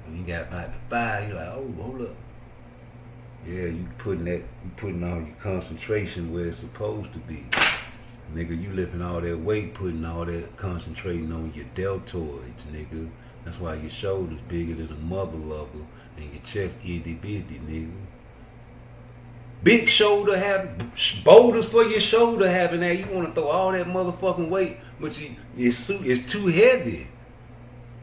When you got about the 5, you're like, oh, hold up. Yeah, you putting all your concentration where it's supposed to be. Nigga, you lifting all that weight, putting all that concentrating on your deltoids, nigga. That's why your shoulder's bigger than a mother lover. And your chest itty bitty, nigga. Big shoulder boulders for your shoulder having that. You want to throw all that motherfucking weight, but your suit is too heavy.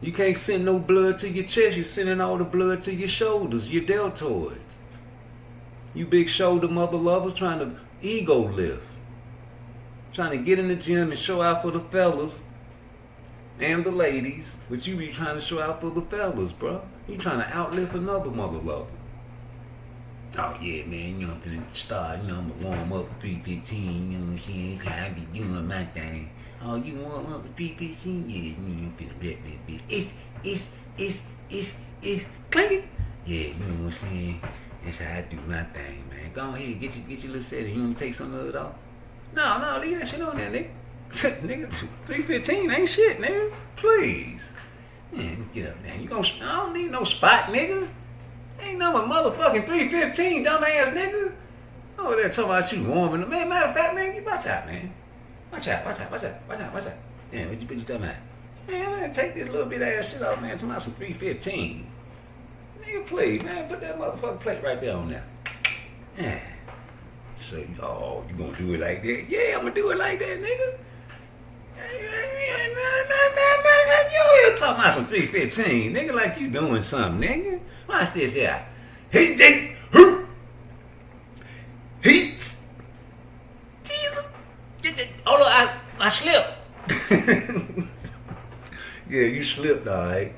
You can't send no blood to your chest. You're sending all the blood to your shoulders, your deltoids. You big shoulder mother lovers trying to ego lift. Trying to get in the gym and show out for the fellas and the ladies, but you be trying to show out for the fellas, bro. You trying to outlift another mother lover. Oh yeah, man, you know I'm finna start, you know, I'm gonna warm up at 3:15, you know what I'm saying? That's how I be doing my thing. Oh, you warm up at 3:15? Yeah, you know, I'm finna wreck that bitch. It's clinking. Yeah, you know what I'm saying? That's how I do my thing, man. Go ahead, get your little setting. You want to take some of it off? No, leave that shit on there, nigga. Nigga, 3:15 ain't shit, nigga. Please. Man, get up there. I don't need no spot, nigga. Ain't no motherfucking 3:15, dumbass nigga. Oh, they're talking about you warming up. Man, matter of fact, man, watch out, man. Watch out. Yeah, what you talking about? Man, take this little bit of ass shit off, man. Talking about some 3:15. Nigga, please, man, put that motherfucking plate right there on there. Yeah. So, oh, you gonna do it like that? Yeah, I'm gonna do it like that, nigga. You talking about some 3:15, nigga, like you doing something, nigga. Watch this here. Heat. Jesus. Hold on, I slipped. Yeah, you slipped, all right.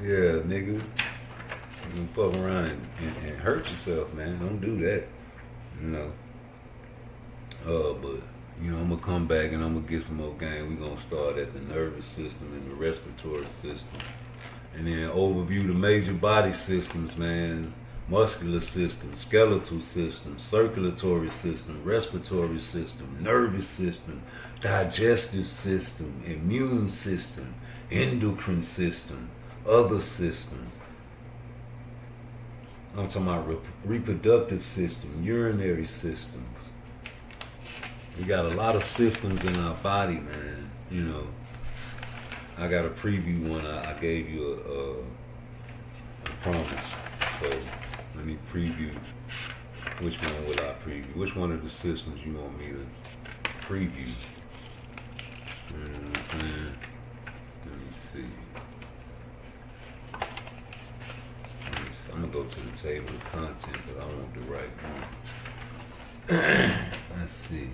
Yeah, nigga. You can fuck around and hurt yourself, man. Don't do that. You know. But you know, I'm gonna come back and I'm gonna get some more game. We're gonna start at the nervous system and the respiratory system. And then overview the major body systems, man. Muscular system, skeletal system, circulatory system, respiratory system, nervous system, digestive system, immune system, endocrine system, other systems. I'm talking about reproductive system, urinary systems. We got a lot of systems in our body, man. You know, I got a preview one. I gave you a promise. So let me preview. Which one will I preview? Which one of the systems you want me to preview? Let me see. I'm gonna go to the table of content, but I want the right one. Let's see.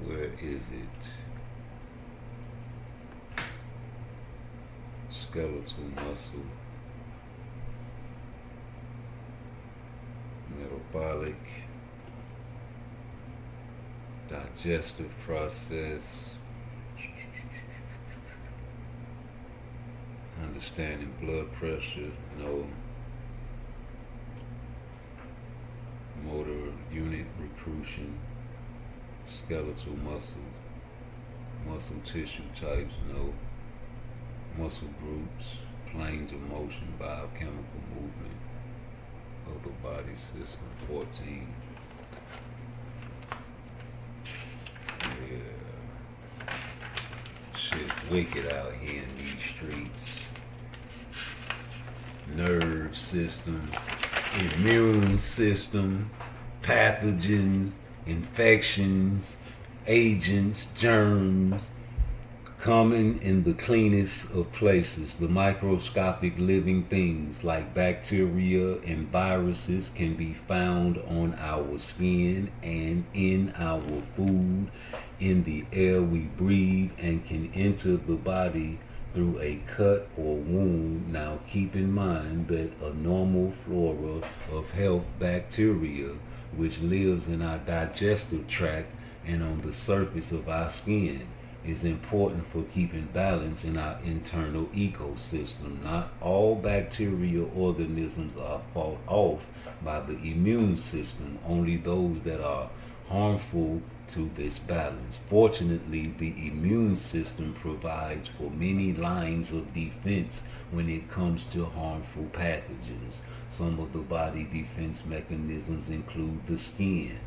Where is it? Skeletal muscle, metabolic, digestive process, understanding blood pressure, no. Motor unit recruitment, skeletal muscles, muscle tissue types, no. Muscle groups, planes of motion, biochemical movement of the body system, 14. Yeah. Shit wicked out here in these streets. Nerve system, immune system, pathogens, infections, agents, germs, common in the cleanest of places. The microscopic living things like bacteria and viruses can be found on our skin and in our food, in the air we breathe, and can enter the body through a cut or wound. Now keep in mind that a normal flora of health bacteria which lives in our digestive tract and on the surface of our skin is important for keeping balance in our internal ecosystem. Not all bacterial organisms are fought off by the immune system, only those that are harmful to this balance. Fortunately, the immune system provides for many lines of defense when it comes to harmful pathogens. Some of the body defense mechanisms include the skin,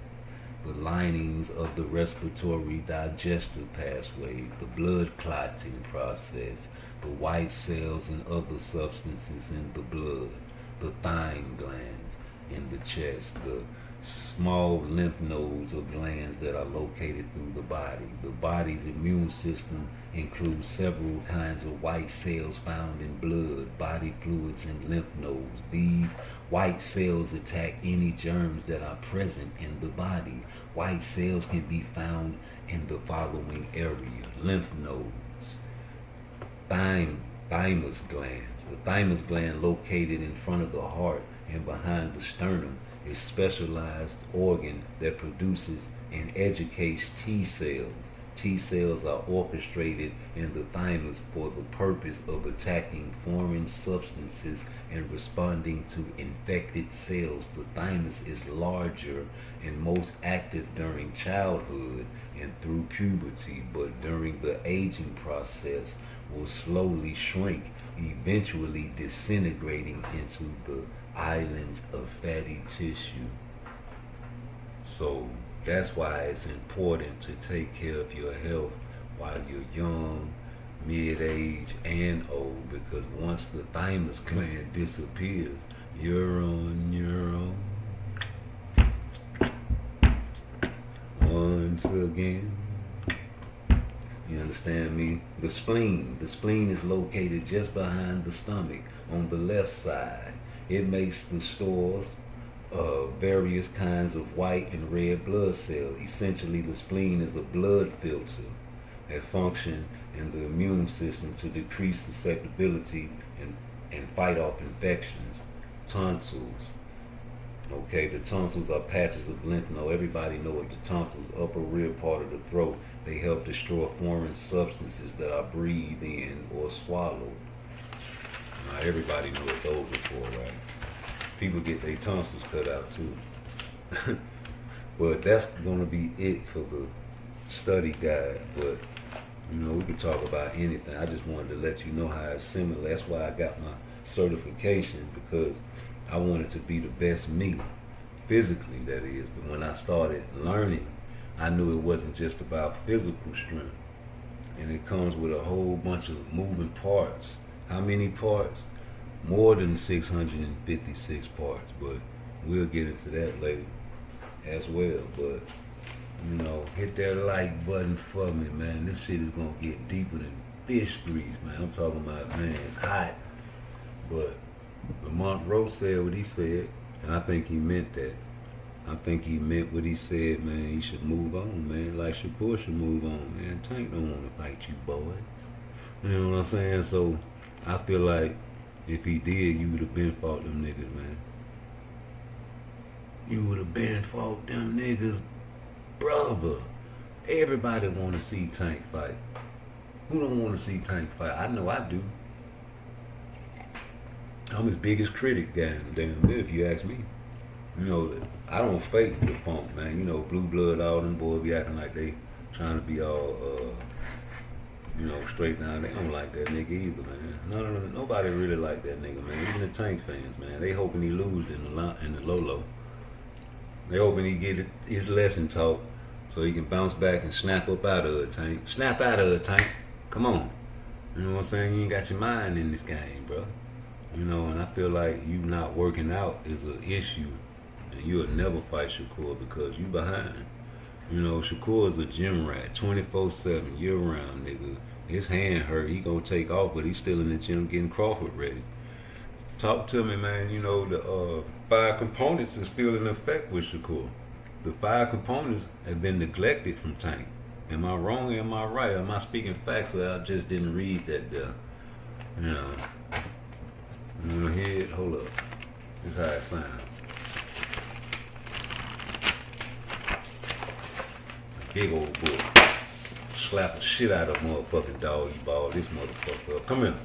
the linings of the respiratory digestive pathway, the blood clotting process, the white cells and other substances in the blood, the thyme glands in the chest, the small lymph nodes or glands that are located through the body. The body's immune system includes several kinds of white cells found in blood, body fluids, and lymph nodes. These white cells attack any germs that are present in the body. White cells can be found in the following area: lymph nodes, thymus glands. The thymus gland, located in front of the heart and behind the sternum, is a specialized organ that produces and educates T cells. T cells are orchestrated in the thymus for the purpose of attacking foreign substances and responding to infected cells. The thymus is larger and most active during childhood and through puberty, but during the aging process will slowly shrink, eventually disintegrating into the islands of fatty tissue. So that's why it's important to take care of your health while you're young, mid-age, and old, because once the thymus gland disappears, you're on your own. Once again. You understand me? The spleen. The spleen is located just behind the stomach on the left side. It makes the stores of various kinds of white and red blood cells. Essentially, the spleen is a blood filter. that function in the immune system to decrease susceptibility and fight off infections. Tonsils. Okay, the tonsils are patches of lymph node. Everybody know what the tonsils, upper rear part of the throat. They help destroy foreign substances that are breathed in or swallowed. Now everybody know what those are for, right? People get their tonsils cut out too. But that's gonna be it for the study guide. But you know, we can talk about anything. I just wanted to let you know how it's similar. That's why I got my certification, because I wanted to be the best me, physically that is. But when I started learning, I knew it wasn't just about physical strength. And it comes with a whole bunch of moving parts. How many parts? More than 656 parts, but we'll get into that later as well. But you know, hit that like button for me, man. This shit is gonna get deeper than fish grease, man. I'm talking about, man, it's hot. But Lamont Rowe said what he said, and I think he meant that. I think he meant what he said, man. He should move on, man. Like Shakur should move on, man. Tank don't want to fight you boys. You know what I'm saying? So I feel like if he did, you would have been fought them niggas, man. You would have been fought them niggas, brother. Everybody want to see Tank fight. Who don't want to see Tank fight? I know I do. I'm his biggest critic, damn bit, if you ask me. You know, I don't fake the funk, man. You know, Blue Blood, all them boys be acting like they trying to be all, you know, straight down. They don't like that nigga either, man. No, nobody really like that nigga, man. Even the Tank fans, man. They hoping he lose in the low. They hoping he get his lesson taught so he can bounce back and snap up out of it, Tank. Snap out of it, Tank. Come on. You know what I'm saying? You ain't got your mind in this game, bro. You know, and I feel like you not working out is an issue. And you'll never fight Shakur because you behind. You know, Shakur is a gym rat, 24/7, year round, nigga. His hand hurt, he gonna take off, but he's still in the gym getting Crawford ready. Talk to me, man. You know, the 5 components is still in effect with Shakur. The 5 components have been neglected from Tank. Am I wrong or am I right? Am I speaking facts or I just didn't read that there? You know. You wanna hear it? Hold up. This is how it sounds. Big old book. Slap the shit out of motherfucking dog. You ball this motherfucker up. Come here.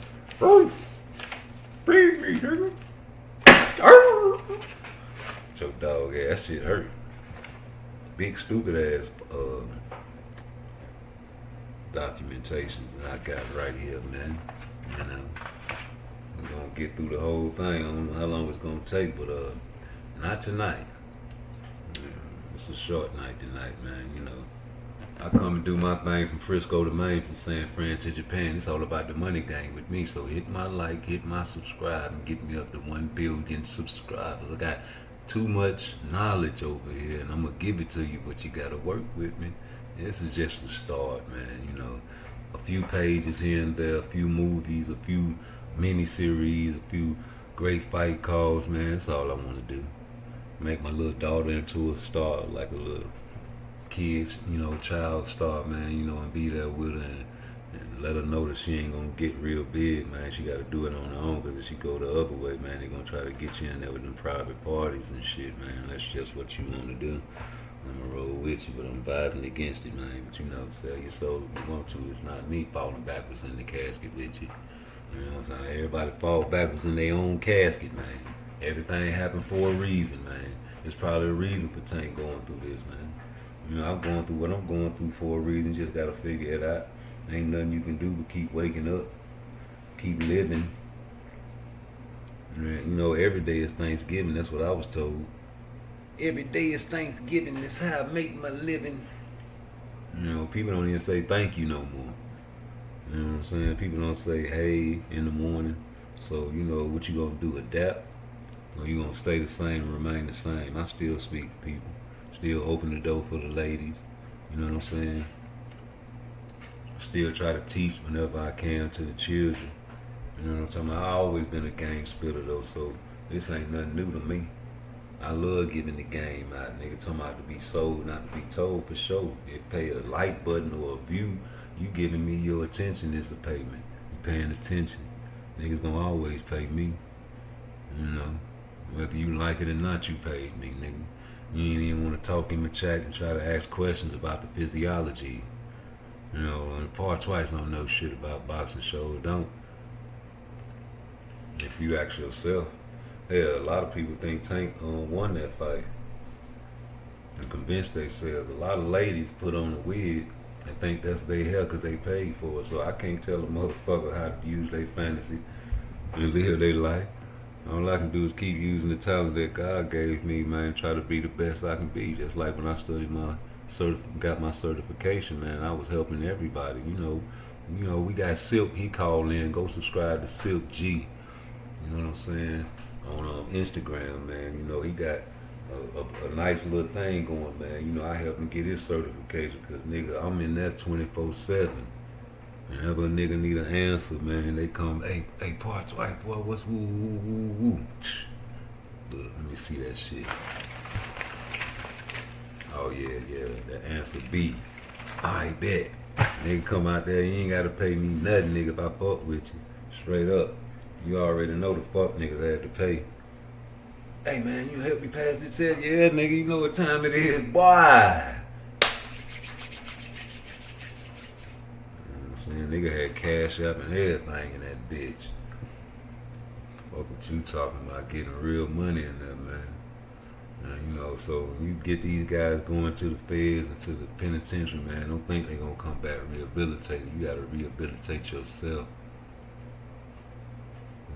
Feed me, nigga. Your dog ass, that shit hurt. Big stupid ass documentations that I got right here, man. You know, we're gonna get through the whole thing. I don't know how long it's gonna take, but not tonight. It's a short night tonight, man. You know, I come and do my thing from Frisco to Maine, from San Fran to Japan. It's all about the money game with me. So hit my like, hit my subscribe, and get me up to 1 billion subscribers. I got too much knowledge over here, and I'm gonna give it to you, but you gotta work with me. This is just the start, man. You know, a few pages here and there, a few movies, a few mini-series, a few great fight calls, man. That's all I want to do. Make my little daughter into a star, like a little kid, you know, child star, man, you know, and be there with her and let her know that she ain't gonna get real big, man. She gotta do it on her own, because if she go the other way, man, they gonna try to get you in there with them private parties and shit, man. That's just what you want to do. I'm gonna roll with you, but I'm advising against it, man. But you know, sell your soul if you want to. It's not me falling backwards in the casket with you. You know what I'm saying? Everybody fall backwards in their own casket, man. Everything happened for a reason, man. It's probably a reason for Tank going through this, man. You know, I'm going through what I'm going through for a reason. Just gotta figure it out. Ain't nothing you can do but keep waking up, keep living. You know, every day is Thanksgiving. That's what I was told. Every day is Thanksgiving. That's how I make my living. You know, people don't even say thank you no more. You know what I'm saying? People don't say hey in the morning. So, you know, what you gonna do? Adapt? Or you gonna stay the same and remain the same? I still speak to people. Still open the door for the ladies. You know what I'm saying? Still try to teach whenever I can to the children. You know what I'm talking about? I've always been a game spitter though, so this ain't nothing new to me. I love giving the game out. Nigga talking about to be sold, not to be told, for sure. If pay a like button or a view, You giving me your attention is a payment. You paying attention. Niggas gonna always pay me. You know, whether you like it or not, you paid me, nigga. You ain't even want to talk in the chat and try to ask questions about the physiology. You know, and PARTTWICE don't know shit about boxing shows, don't. If you ask yourself, hell, a lot of people think Tank won that fight and convinced themselves. A lot of ladies put on a wig and think that's their hair because they paid for it. So I can't tell a motherfucker how to use their fantasy and live their life. All I can do is keep using the talent that God gave me, man, try to be the best I can be. Just like when I studied got my certification, man, I was helping everybody. You know, we got Silk, he called in, go subscribe to Silk G. You know what I'm saying? On Instagram, man. You know, he got a nice little thing going, man. You know, I helped him get his certification because, nigga, I'm in that 24/7. Whenever a nigga need an answer, man, they come, hey, PARTTWICE, boy, what's woo, woo, woo, woo. Look, let me see that shit. Oh, yeah, the answer B. I bet. Nigga come out there, you ain't gotta pay me nothing, nigga, if I fuck with you. Straight up. You already know the fuck niggas had to pay. Hey, man, you help me pass this test? Yeah, nigga, you know what time it is, boy. Nigga had Cash App and everything in that bitch. Fuck what you talking about, getting real money in there, man. You know, so when you get these guys going to the feds and to the penitentiary, man, don't think they gonna come back rehabilitated. You gotta rehabilitate yourself.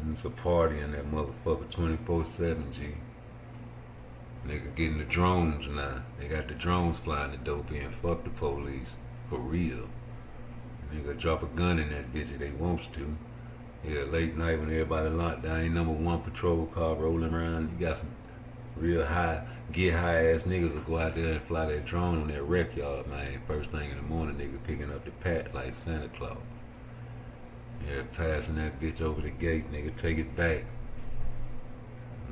And it's a party in that motherfucker 24/7, G. Nigga getting the drones now. They got the drones flying the dope in. Fuck the police. For real. Nigga drop a gun in that bitch if they wants to. Yeah, late night when everybody locked down, ain't #1 patrol car rolling around. You got some real get high ass niggas will go out there and fly that drone on that rec yard, man. First thing in the morning, nigga picking up the pat like Santa Claus. Yeah, passing that bitch over the gate, nigga, take it back.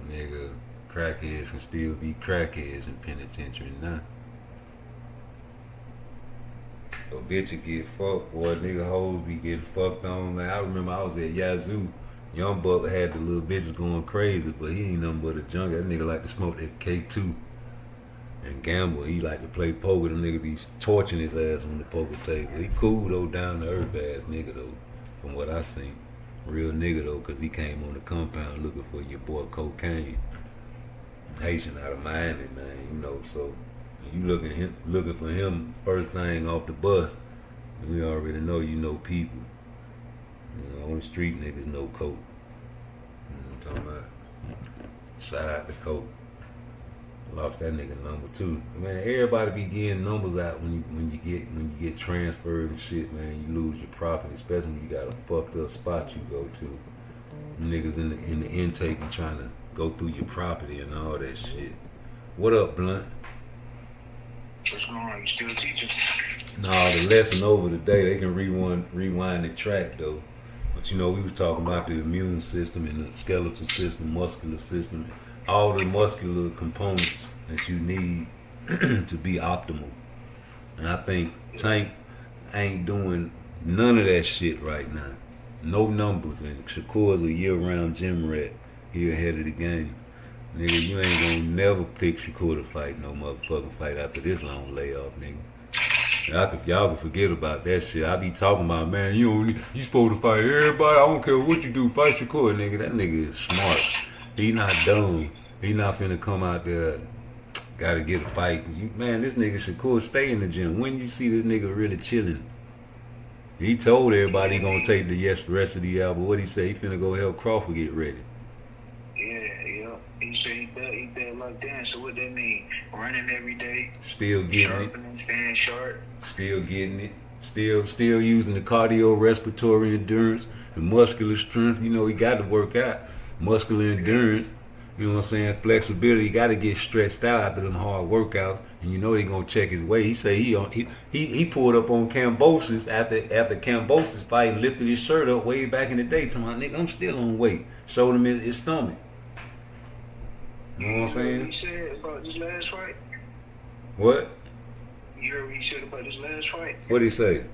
Nigga, crackheads can still be crackheads in penitentiary now. So bitches get fucked, boy. Nigga hoes be getting fucked on, man. I remember I was at Yazoo. Young Buck had the little bitches going crazy, but he ain't nothing but a junkie. That nigga like to smoke that K2 and gamble. He like to play poker. The nigga be torching his ass on the poker table. He cool though, down to earth ass nigga though, from what I seen. Real nigga though, cause he came on the compound looking for your boy Cocaine. Haitian out of Miami, man. You know, so you looking for him first thing off the bus. We already know you know people. You know, on the street niggas know coke. You know what I'm talking about? Shout out to Coke. Lost that nigga number too. Man, everybody be getting numbers out when you get transferred and shit, man. You lose your profit, especially when you got a fucked up spot you go to. Niggas in the intake and trying to go through your property and all that shit. What up, Blunt? What's going on? You still teaching? Nah, the lesson over today. They can rewind the track though. But you know, we was talking about the immune system and the skeletal system, muscular system, all the muscular components that you need to be optimal. And I think Tank ain't doing none of that shit right now. No numbers. And Shakur's a year-round gym rat. He ahead of the game. Nigga, you ain't gonna never pick Shakur to fight no motherfucking fight after this long layoff, nigga. Y'all can forget about that shit. I be talking about, man, you supposed to fight everybody. I don't care what you do, fight Shakur, nigga. That nigga is smart. He not dumb. He not finna come out there, gotta get a fight. Man, this nigga Shakur stay in the gym. When you see this nigga really chilling? He told everybody he gonna take the rest of the album. What he say? He finna go help Crawford get ready. Yeah. He said he bet locked down. So what that mean? Running every day. Still getting sharpening, staying sharp. Still getting it. Still using the cardiorespiratory endurance, the muscular strength. You know, he got to work out. Muscular endurance. You know what I'm saying? Flexibility. He got to get stretched out after them hard workouts. And you know they gonna check his weight. He say he pulled up on Cambosis after Cambosis fight and lifted his shirt up way back in the day. To my nigga, I'm still on weight. Showed him his stomach. You know what I'm saying? He said about this last fight. What? You heard what he said about this last fight? What'd he say?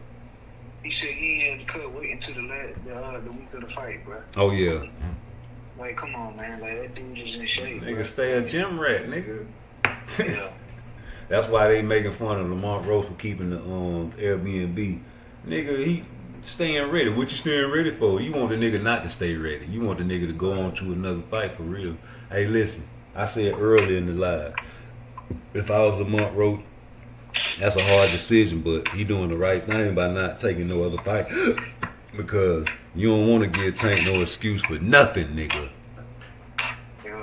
He said he ain't had to cut weight until the week of the fight, bro. Oh yeah. Like, come on, man. Like, that dude is in shape. Nigga bro. stay a gym rat, nigga. Yeah. That's why they making fun of Lamont Rose for keeping the Airbnb. Nigga, he staying ready. What you staying ready for? You want the nigga not to stay ready. You want the nigga to go on to another fight for real. Hey, listen, I said earlier in the live, if I was Lamont Rose, that's a hard decision, but he doing the right thing by not taking no other fight. Because you don't want to give Tank no excuse for nothing, nigga. Yeah.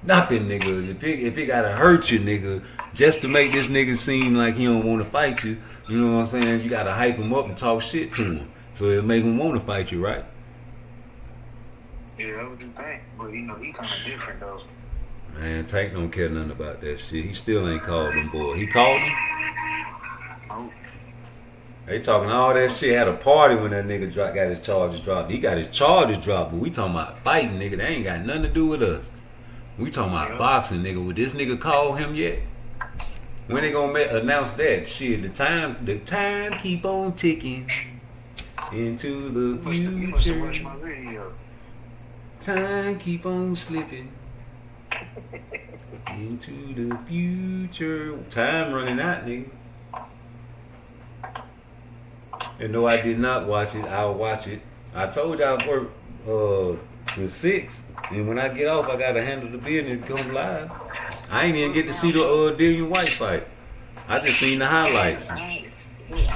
Nothing, nigga. If it gotta hurt you, nigga, just to make this nigga seem like he don't want to fight you, you know what I'm saying? You gotta hype him up and talk shit to him, so it'll make him want to fight you, right? Yeah, that was the thing. But, you know, he kind of different, though. Man, Tank don't care nothing about that shit. He still ain't called them boy. He called him? Oh. They talking all that shit. Had a party when that nigga got his charges dropped. He got his charges dropped, but we talking about fighting, nigga. They ain't got nothing to do with us. We talking about boxing, nigga. Would this nigga call him yet? When they gonna announce that? Shit, the time keep on ticking into the You must have watched future. my video. Time keep on slipping into the future. Time running out, nigga. And no, I did not watch it. I'll watch it. I told you I work till 6, and when I get off, I gotta handle the business and come live. I ain't even get to see the Dillian White fight. I just seen the highlights. I ain't really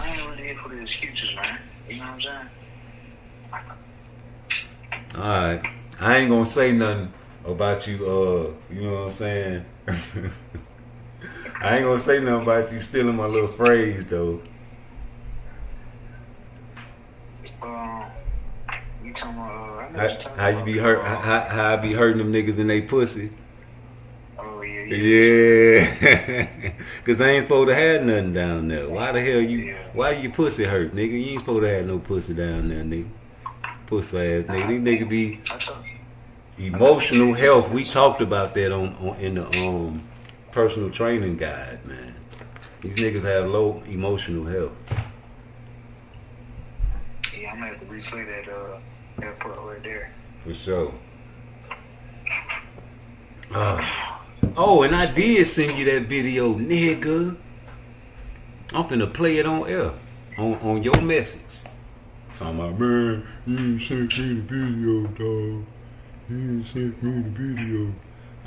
here for the excuses, man. You know what I'm saying? All right, I ain't gonna say nothing about you. You know what I'm saying? I ain't gonna say nothing about you stealing my little phrase though. You talking about, I know what you're talking How you about. be hurt? How I be hurting them niggas in they pussy? Oh, yeah. Yeah, cause they ain't supposed to have nothing down there. Why the hell you? Why your pussy hurt, nigga? You ain't supposed to have no pussy down there, nigga. Pussy ass nigga. These niggas be emotional health. We talked about that on in the personal training guide, man. These niggas have low emotional health. Yeah, I'm gonna have to replay that part right there. For sure. Oh, and I did send you that video, nigga. I'm finna play it on air, on your message. Talking about, man, you ain't sent me the video, dog. You ain't sent me the video.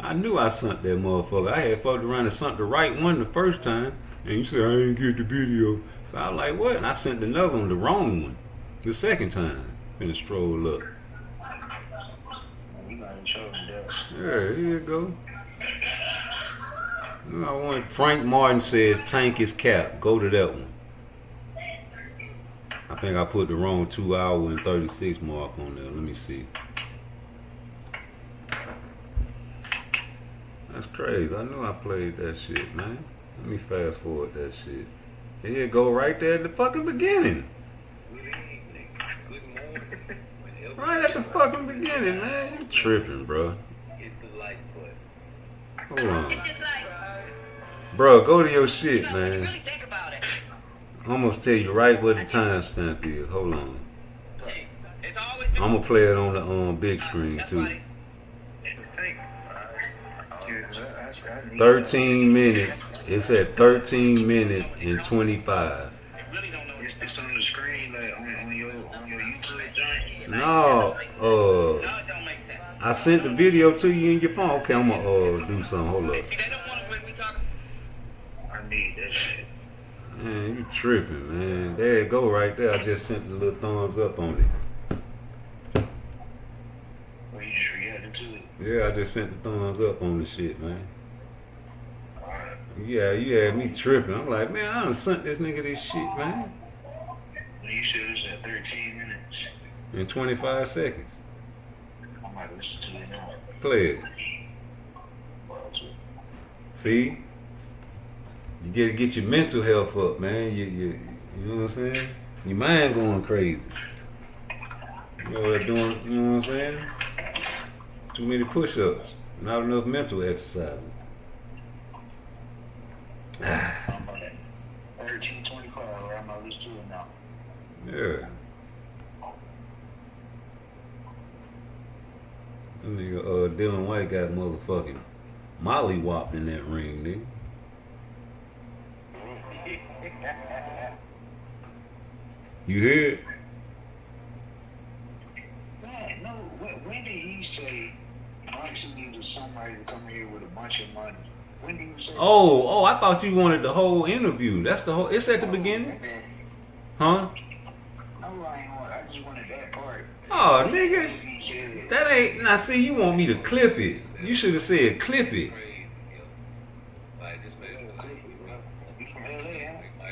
I knew I sent that motherfucker. I had fucked around and sent the right one the first time, and you said I ain't get the video. So I was like, what? And I sent another one, the wrong one, the second time. Finna stroll up. You gotta show me that. Yeah, here you go. I want Frank Martin says Tank is cap. Go to that one. I think I put the wrong 2 hour and 36 mark on there. Let me see. That's crazy. I knew I played that shit, man. Let me fast forward that shit. Here you go, right there at the fucking beginning. Right at the fucking beginning, man. You tripping, bro. Hold on. Bro, go to your shit, man. I'm gonna tell you right where the timestamp is. Hold on. I'm gonna play it on the big screen too. 13 minutes. It's at 13 minutes and 25. It's on the screen, like on your YouTube joint. No, I sent the video to you in your phone. Okay, I'm gonna do something. Hold up. I need that shit. Man, you tripping, man. There it go right there. I just sent the little thumbs up on it. Well, you just reacted to it. Yeah, I just sent the thumbs up on the shit, man. Yeah, you had me tripping. I'm like, man, I done sent this nigga this shit, man. Well, you said it's at 13 minutes. In 25 seconds. I might listen to it now. Play it. See? You gotta get your mental health up, man. You know what I'm saying? Your mind going crazy. You know what I'm doing, you know what I'm saying? Too many push-ups. Not enough mental exercise. 13:25, right? I'm gonna listen to it now. Yeah. That nigga Dylan White got motherfucking Molly whopped in that ring, nigga. You hear it? Man, no. When did he say boxing needed somebody to come here with a bunch of money? When did he say? Oh, I thought you wanted the whole interview. That's the whole. It's at the beginning, huh? No, I ain't want. I just wanted that part. Oh, nigga, that ain't. Now, see, you want me to clip it? You should have said clip it.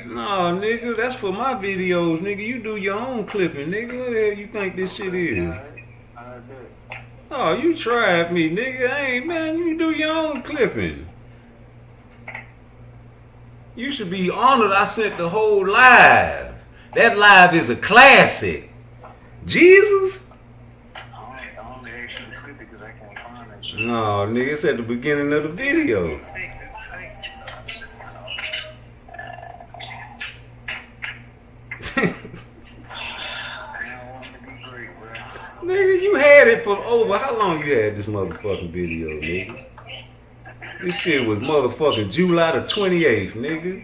No, nigga, that's for my videos, nigga. You do your own clipping, nigga. What the hell you think this shit is? Oh, you tried me, nigga. Hey, man, you do your own clipping. You should be honored I sent the whole live. That live is a classic. Jesus? No, nigga, it's at the beginning of the video. Nigga, you had it for over, how long you had this motherfucking video, nigga? This shit was motherfucking July the 28th, nigga.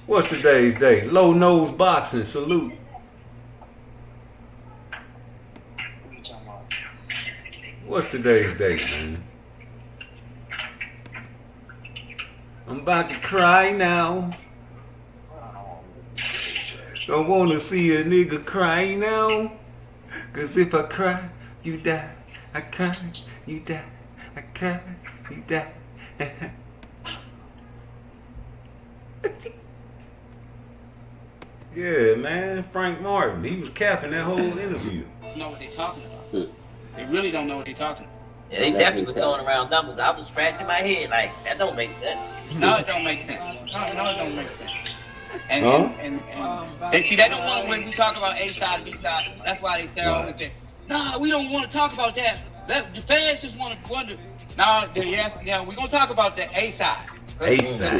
What's today's date? Low nose boxing, salute. What's today's date, man? I'm about to cry now. Don't wanna see a nigga cry now. Cause if I cry, you die. I cry, you die. I cry, you die. Yeah, man, Frank Martin. He was capping that whole interview. Know what they're talking about. They really don't know what they're talking about. Yeah, they definitely was throwing around numbers. I was scratching my head like, that don't make sense. No, it don't make sense. No, it don't make sense. And they see they don't want when we talk about A side, B side. That's why they say always say, "Nah, we don't want to talk about that. The fans just want to wonder." No, yes, yeah, we're gonna talk about the A side. A side.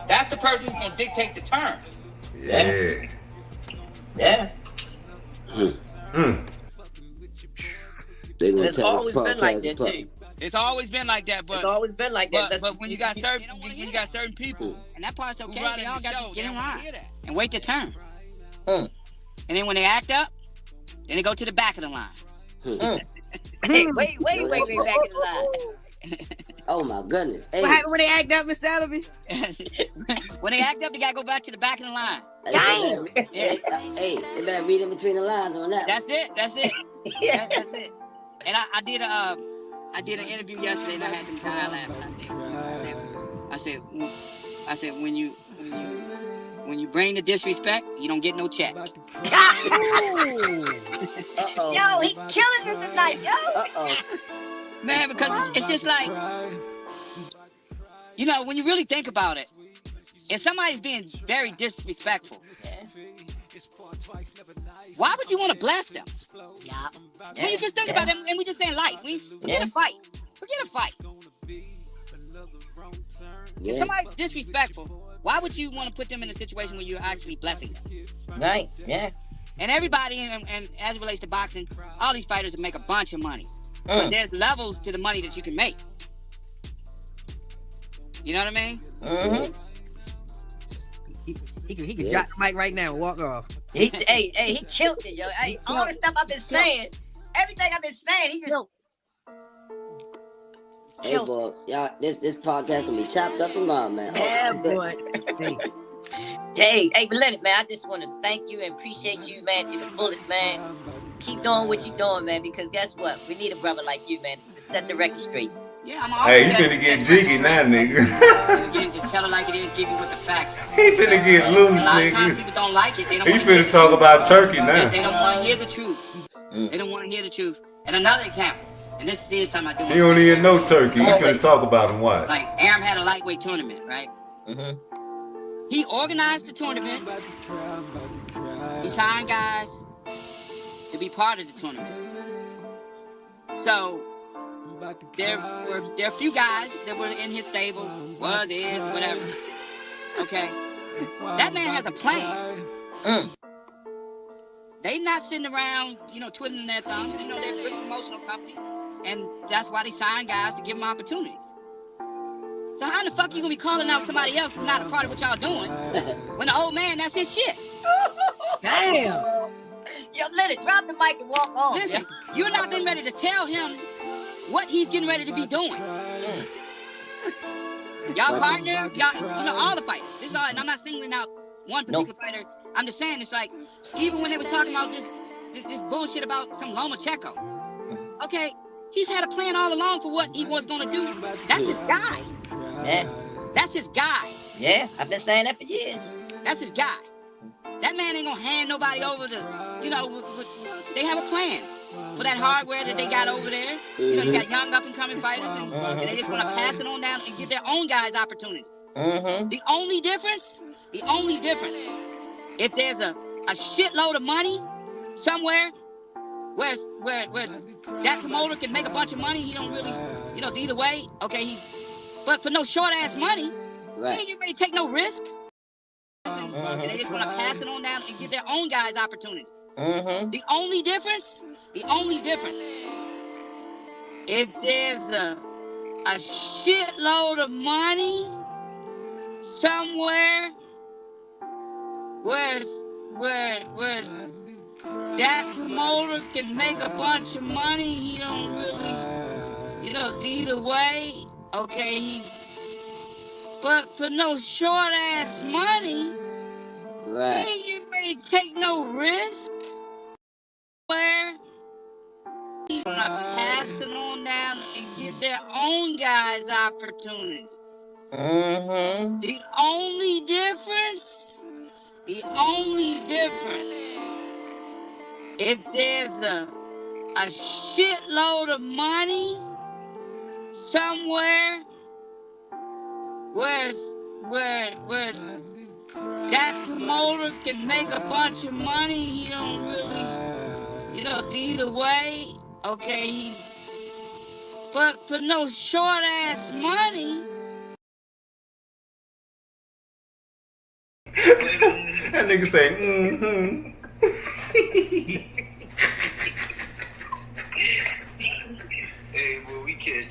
That's the person who's gonna dictate the terms. Yeah. Yeah. It's always been like that too. It's always been like that, but it's always been like that. But when you got certain people, and that part's okay. They all got to get in line and wait their turn. And then when they act up, then they go to the back of the line. Hey, wait, back in the line. Oh my goodness. Hey. What happened when they act up, Miss Salaby? When they act up, they gotta go back to the back of the line. Damn! Hey, they better read in between the lines on that. That's it. That's it. That's it. And I did an interview yesterday, and I had them dying laughing. I said, when you bring the disrespect, you don't get no check. Yo, he killing it tonight, yo. Man, because it's just like, you know, when you really think about it, if somebody's being very disrespectful, why would you want to bless them? Yeah. When you just think about it, and we just saying life, forget a fight. Forget a fight. Yeah. If somebody's disrespectful, why would you want to put them in a situation where you're actually blessing them? Right, yeah. And everybody, and as it relates to boxing, all these fighters make a bunch of money. But there's levels to the money that you can make. You know what I mean? Mm-hmm. He could drop the mic right now and walk off. He killed it, yo. Hey, all the stuff I've been saying, everything I've been saying, he just... Hey, boy, y'all, this podcast gonna be chopped up tomorrow, man. Yeah, boy. Hey, but Leonard, man, I just want to thank you and appreciate you, man, to the fullest, man. Keep doing what you're doing, man, because guess what? We need a brother like you, man, to set the record straight. Yeah, I'm Hey, you finna get jiggy now, nigga. Again, just tell it like it is, give you what the facts. He finna get loose, A lot of times nigga. people don't like it. They don't He want to finna talk about turkey now. They don't want to hear the truth. They don't want to hear the truth. And another example, and this is something I do. He don't even know turkey. He finna talk about him. Why? Like, Aram had a lightweight tournament, right? Mm-hmm. He organized the tournament. He signed guys to be part of the tournament. So there are a few guys that were in his stable, is, whatever. Okay. That man has a plan. They not sitting around, twiddling their thumbs. They're a good promotional company, and that's why they sign guys to give them opportunities. So how in the fuck you gonna be calling out somebody else who's not a part of what y'all doing when the old man, that's his shit? Damn. Yo, let it drop the mic and walk on. Listen, you're not getting ready to tell him what he's getting ready to be doing. Y'all partner, y'all, all the fighters. This is all, and I'm not singling out one particular fighter. I'm just saying, it's like, even when they was talking about this bullshit about some Lomachenko. Okay, he's had a plan all along for what he was gonna do. That's his guy. Yeah. That's his guy. Yeah, I've been saying that for years. That's his guy. That man ain't gonna hand nobody over to, they have a plan for that hardware that they got over there. You got young up and coming fighters, and they just wanna pass it on down and give their own guys opportunities. The only difference, if there's a shitload of money somewhere where that promoter can make a bunch of money, he don't really, it's either way, okay, but for no short ass money, he ain't getting ready to take no risk. And they just want to pass it on down and give their own guys opportunities. The only difference, if there's a shitload of money somewhere where that promoter can make a bunch of money, he don't really, it's either way, okay, but for no short ass money, he ain't getting ready to take no risk. Where he's gonna pass it on down and give their own guys opportunities. The only difference, if there's a shitload of money somewhere where that promoter can make a bunch of money, he don't really, it's either way, okay, but for no short ass money. That nigga say,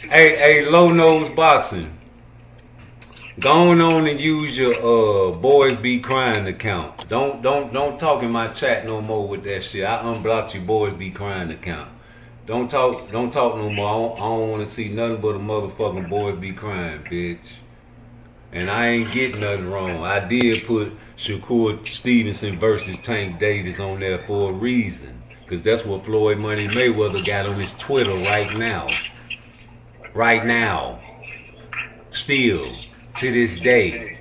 Hey, low nose boxing. Go on and use your Boys Be Crying account. Don't talk in my chat no more with that shit. I unblocked your Boys Be Crying account. Don't talk no more. I don't want to see nothing but a motherfucking Boys Be Crying, bitch. And I ain't getting nothing wrong. I did put Shakur Stevenson versus Tank Davis on there for a reason. Because that's what Floyd Money Mayweather got on his Twitter right now. Still, to this day,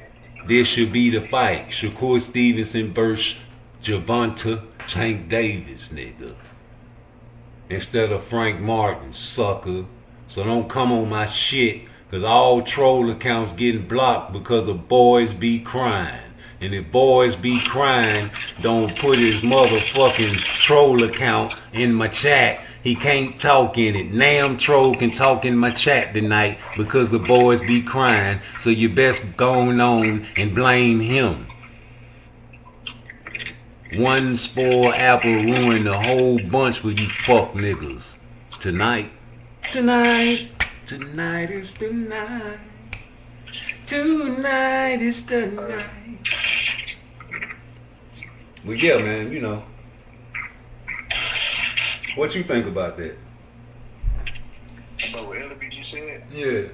this should be the fight. Shakur Stevenson versus Gervonta Tank Davis, nigga. Instead of Frank Martin, sucker. So don't come on my shit, because all troll accounts getting blocked because of Boys Be Crying. And if Boys Be Crying don't put his motherfucking troll account in my chat, he can't talk in it. Nam Troll can talk in my chat tonight because the Boys Be Crying. So you best go on and blame him. One spoiled apple ruined the whole bunch for you fuck niggas. Tonight is the night. Tonight is the night. Well, yeah, man, What you think about that? About what LBG said? Yeah.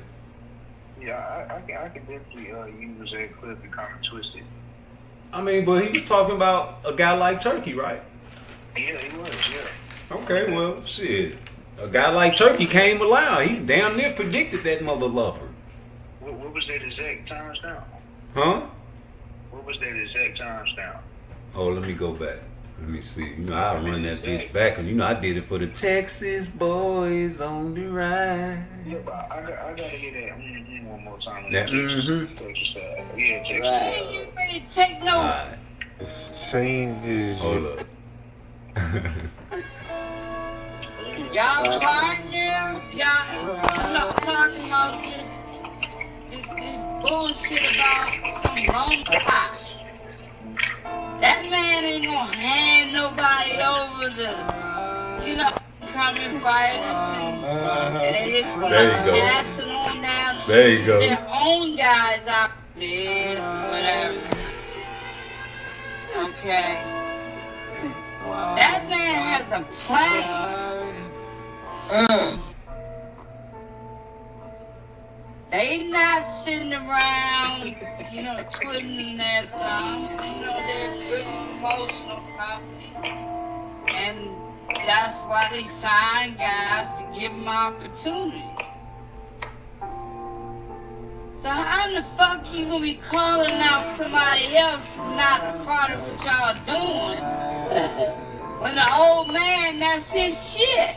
Yeah, I can definitely use that clip and kind of twist it. I mean, but he was talking about a guy like Turkey, right? Yeah, he was, yeah. Okay, well, shit. A guy like Turkey came alive. He damn near predicted that mother lover. What was that exact times down? Huh? What was that exact times down? Oh, let me go back. Let me see. I run that bitch back, and I did it for the Texas boys on the ride. Yeah, but I gotta hear that one more time. That Texas style. Yeah, Texas style. You ready to take no. Alright. Hold up. Y'all partner, y'all not talking about this bullshit about some long time. gonna hand nobody over to, you know, coming fighters and they just gonna pass it on down to their own guys out there, whatever. Okay. That man has a plan. They not sitting around, you know, twiddling their thumbs. You know, they're a good promotional company. And that's why they sign guys to give them opportunities. So how in the fuck you gonna be calling out somebody else who's not a part of what y'all doing? When the old man, that's his shit.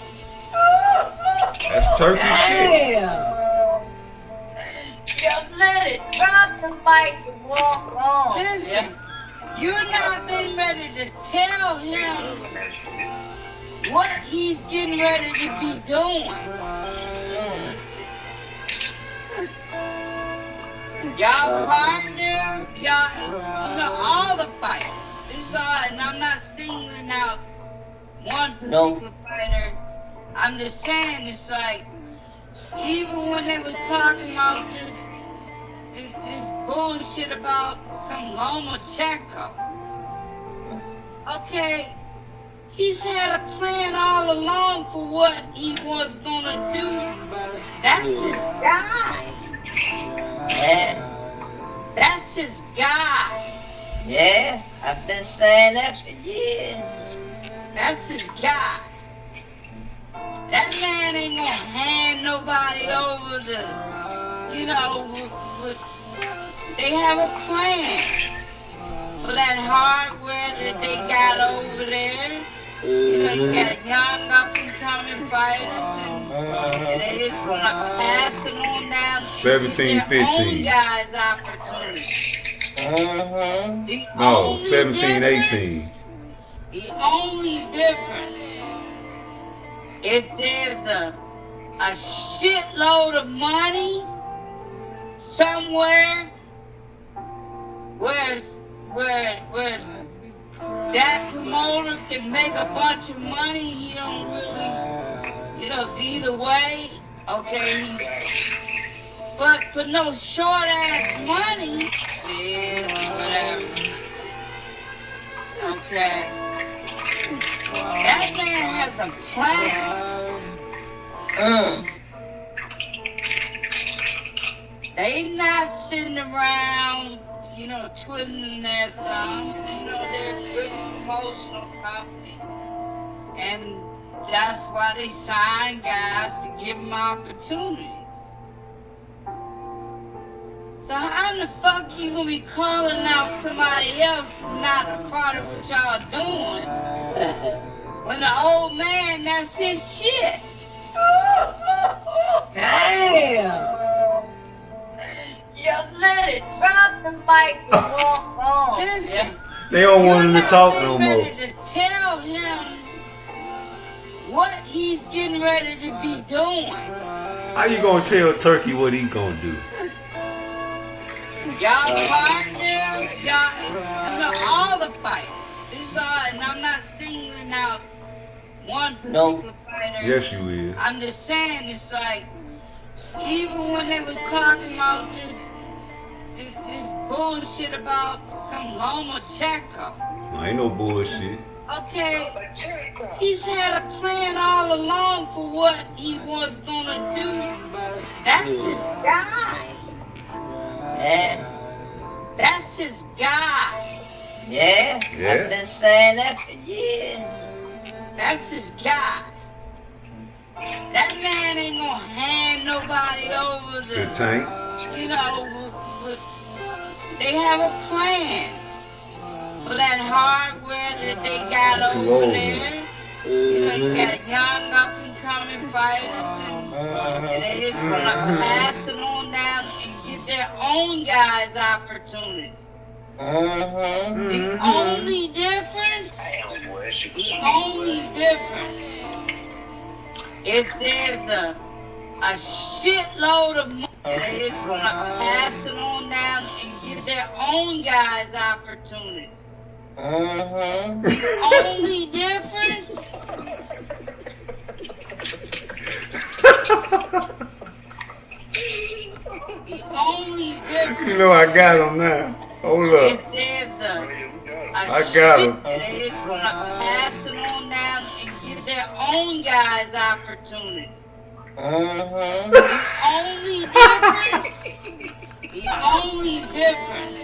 That's turkey shit. Just let it. Drop the mic and walk on. Listen, you're not getting ready to tell him what he's getting ready to be doing. Y'all partner, y'all, you know, all the fighters. It's all, and I'm not singling out one particular fighter. I'm just saying, it's like, even when they was talking about this bullshit about some Lomachenko. Okay, he's had a plan all along for what he was gonna do. That's his guy. Yeah. That's his guy. Yeah, I've been saying that for years. That's his guy. That man ain't gonna hand nobody over to, you know, they have a plan for that hardware that they got over there. You know, you got young up-and-coming fighters, and they just gonna pass it on down to 17, their 15. own guys' opportunity. No, 17, 18. The only difference, if there's a shitload of money somewhere where that promoter can make a bunch of money, he don't really, you know, it's either way, okay, but for no short ass money, yeah, whatever. Okay. That man has a plan. They not sitting around, you know, twiddling their thumbs. You know, they're a good promotional company. And that's why they sign guys to give them opportunities. So how in the fuck you gonna be calling out somebody else who's not a part of what y'all doing? When the old man, that's his shit. Damn. Just let it. Drop the mic and walk on. Listen, They don't want him to talk no more. ready to tell him what he's getting ready to be doing. How you gonna tell Turkey what he gonna do? Y'all partner, y'all, you know, all the fighters. It's all, and I'm not singling out one particular fighter. Yes, you is. I'm just saying, it's like, even when they was talking about this bullshit about some Lomachenko. Ain't no bullshit. Okay, he's had a plan all along for what he was gonna do. That's his guy. Yeah. That's his guy. Yeah, I've been saying that for years. That's his guy. That man ain't gonna hand nobody over To Tank. you know, they have a plan for that hardware that they got over there. You know, you got young up-and-coming fighters, and they just gonna pass it on down and give their own guys opportunity. The only difference, if there's a shitload of money, they just gonna pass it on down and give their own guys opportunity. The only difference. The only difference. You know I got him now. Hold up. If there's I got him. that is gonna pass it on down and give their own guys opportunity. The only difference. The only difference.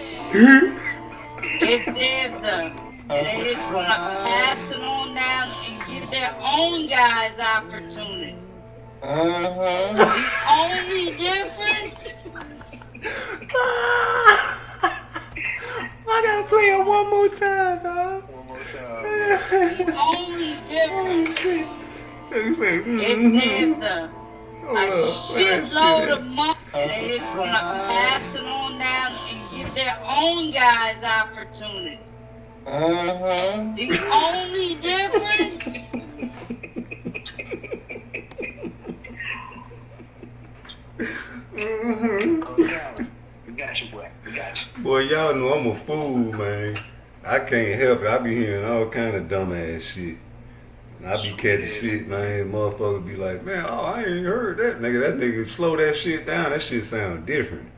If there's that is gonna pass it on down and give their own guys opportunity. The only difference. I gotta play it one more time, dog. The only difference. If there's a shitload of money that is gonna pass it on down and give their own guys opportunity. The only difference. We got you, boy. We got you. Boy, y'all know I'm a fool, man. I can't help it. I be hearing all kind of dumbass shit. I be catching shit, man. Motherfuckers be like, man, oh, I ain't heard that nigga. That nigga slow that shit down. That shit sound different.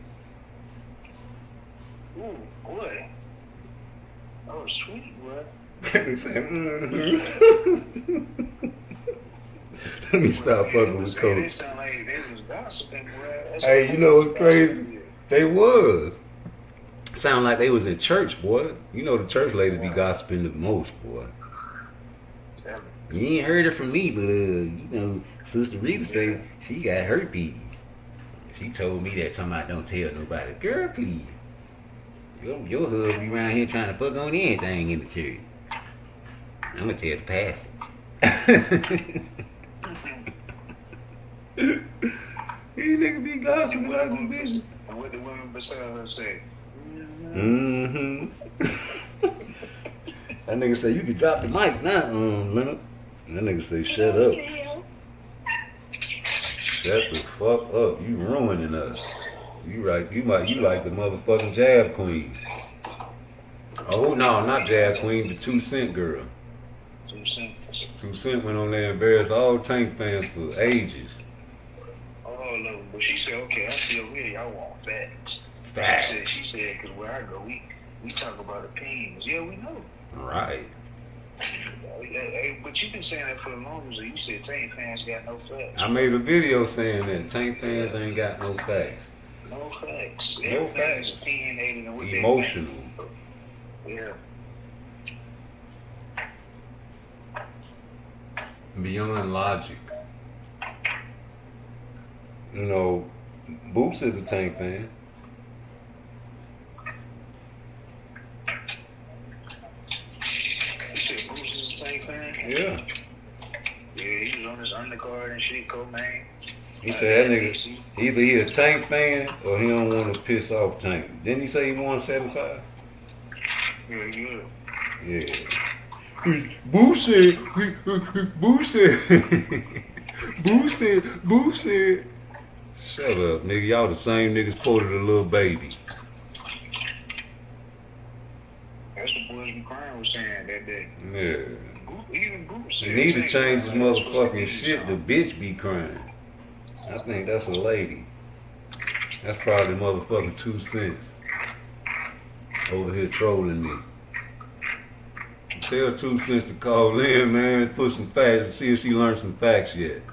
Ooh, boy. Oh, sweet, boy. He said, Let me stop fucking with They Coach. sound like they was gossiping, boy. Hey, you know what's crazy? They was. Sound like they was in church, boy. You know the church ladies be gossiping the most, boy. You ain't heard it from me, but you know, Sister Rita said she got herpes. She told me that, talking about don't tell nobody. Girl, please. Your husband be around here trying to fuck on anything in the church. I'm gonna tell the pastor. These niggas be gossiping about some business. And what the women beside her say? That nigga say, you can drop the mic now, Leonard. That nigga say, shut up. Shut the fuck up. You ruining us. You right. You like the motherfucking jab queen. Oh no, not jab queen, the 2 Cent girl. 2 Cent. 2 Cent went on there and embarrassed all Tank fans for ages. Oh no, but she said, okay, I feel really, I want facts. Facts. She said, because where I go, we talk about opinions. Yeah, we know. Right. Hey, but you've been saying that for the longest. You said Tank fans got no facts. I made a video saying that Tank fans ain't got no facts. No facts. No Everything facts. is opinionated and what they Emotional. think. Yeah. Beyond logic. You know, Boots is a Tank fan. You said Bruce is a Tank fan? Yeah. Yeah, he was on his undercard and shit, co-main. He said that nigga, either he a Tank fan or he don't want to piss off Tank. Didn't he say he won 75? Yeah. Yeah. Boo said, Boo said. Shut up, nigga. Y'all the same niggas quoted a little baby. That's what Boys and Crime was saying that day. Yeah. Even Bruce said You need to Tank change his fans motherfucking shit. The bitch be crying. I think that's a lady. That's probably motherfucking 2 Cents. Over here trolling me. Tell 2 Cents to call in, man, put some facts, see if she learned some facts yet.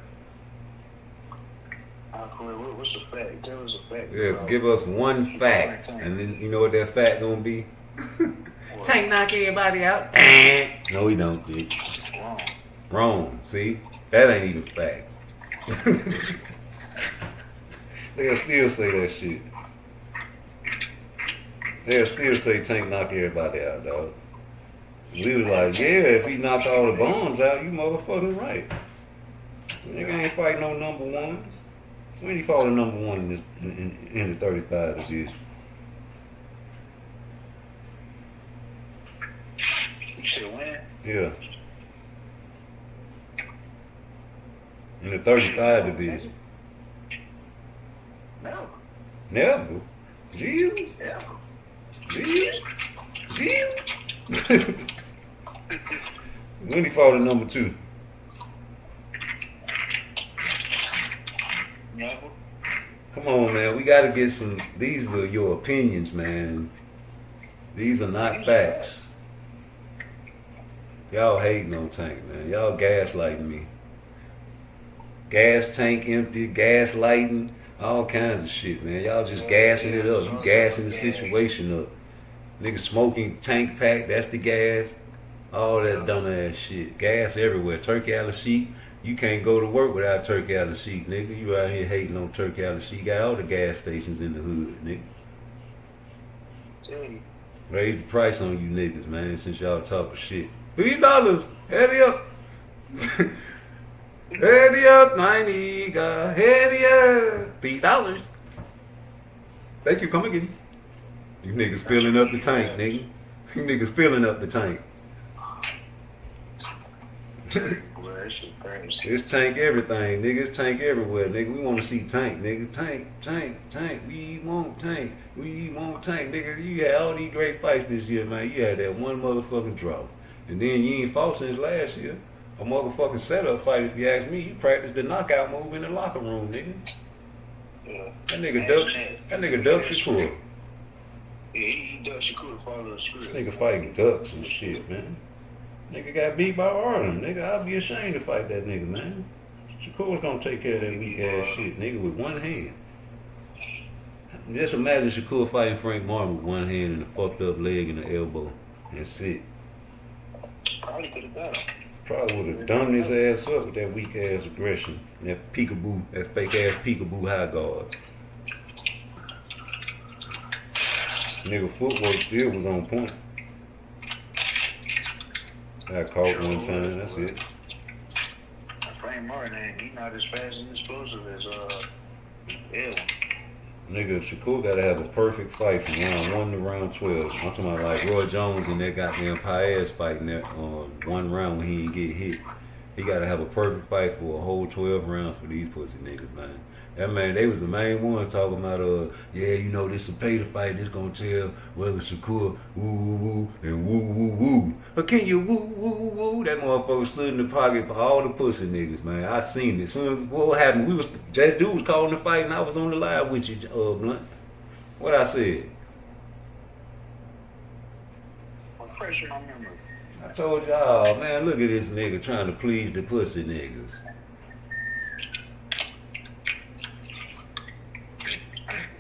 What's the fact? Tell us a fact. Yeah, give us one fact, and then you know what that fact gonna be? Tank knock everybody out. No, he don't, bitch. Wrong. See? That ain't even fact. They'll still say that shit. They'll still say Tank knock everybody out, dog. We was like, yeah, if he knocked all the bombs out, you motherfucking right. Nigga ain't fighting no number ones. When he fought a number one in the 35 division? You said when? Yeah. In the 35 division. No. Never. Jesus. Never. Jesus. Jesus. When he fought at number 2. Never. Come on, man. We got to get some. These are your opinions, man. These are not facts. Y'all hating on Tank, man. Y'all gaslighting me. Gas tank empty, gaslighting, all kinds of shit, man. Y'all just gassing it up. You gassing the situation up. Niggas smoking Tank pack, that's the gas. All that dumbass shit. Gas everywhere. Turkey out of sheet. You can't go to work without turkey out of sheet, nigga. You out here hating on turkey out of sheet. Got all the gas stations in the hood, nigga. Raise the price on you niggas, man, since y'all talking shit. $3. Heady up. Heady up, 90. Heady up. $3. Thank you, come again. You niggas filling up the tank, nigga. You niggas filling up the tank. It's Tank everything, nigga. It's Tank everywhere, nigga. We want to see Tank, nigga. Tank, Tank, Tank. We want Tank. We want Tank, nigga. You had all these great fights this year, man. You had that one motherfucking draw. And then you ain't fought since last year. A motherfucking setup fight, if you ask me. You practiced the knockout move in the locker room, nigga. Yeah. That nigga ducks Shakur. Yeah, he ducked Shakur, follow the script. This nigga fighting ducks and shit, man. Nigga got beat by Arlen. Nigga, I'd be ashamed to fight that nigga, man. Shakur's gonna take care of that weak ass shit, nigga, with one hand. Just imagine Shakur fighting Frank Martin with one hand and a fucked up leg and an elbow. That's it. Probably could have done it. Probably would have done his ass up with that weak ass aggression. And that peekaboo, that fake ass peekaboo high guard. Nigga footwork still was on point. I caught one time, that's it. Frank Martin, he not as fast and explosive as Ellen. Nigga, Shakur gotta have a perfect fight from round 1 to round 12. I'm talking about like Roy Jones and that goddamn Paez fighting that one round when he didn't get hit. He gotta have a perfect fight for a whole 12 rounds for these pussy niggas, man. That man, they was the main ones talking about, yeah, you know, this a pay to fight. This gonna tell whether Shakur woo woo woo and woo woo woo. But can you woo woo woo? That motherfucker stood in the pocket for all the pussy niggas, man. I seen it. As soon as what happened, Jazz Dude was calling the fight, and I was on the live with you, Blunt. What I said? I'm fresh in my memory. I told y'all, man, look at this nigga trying to please the pussy niggas.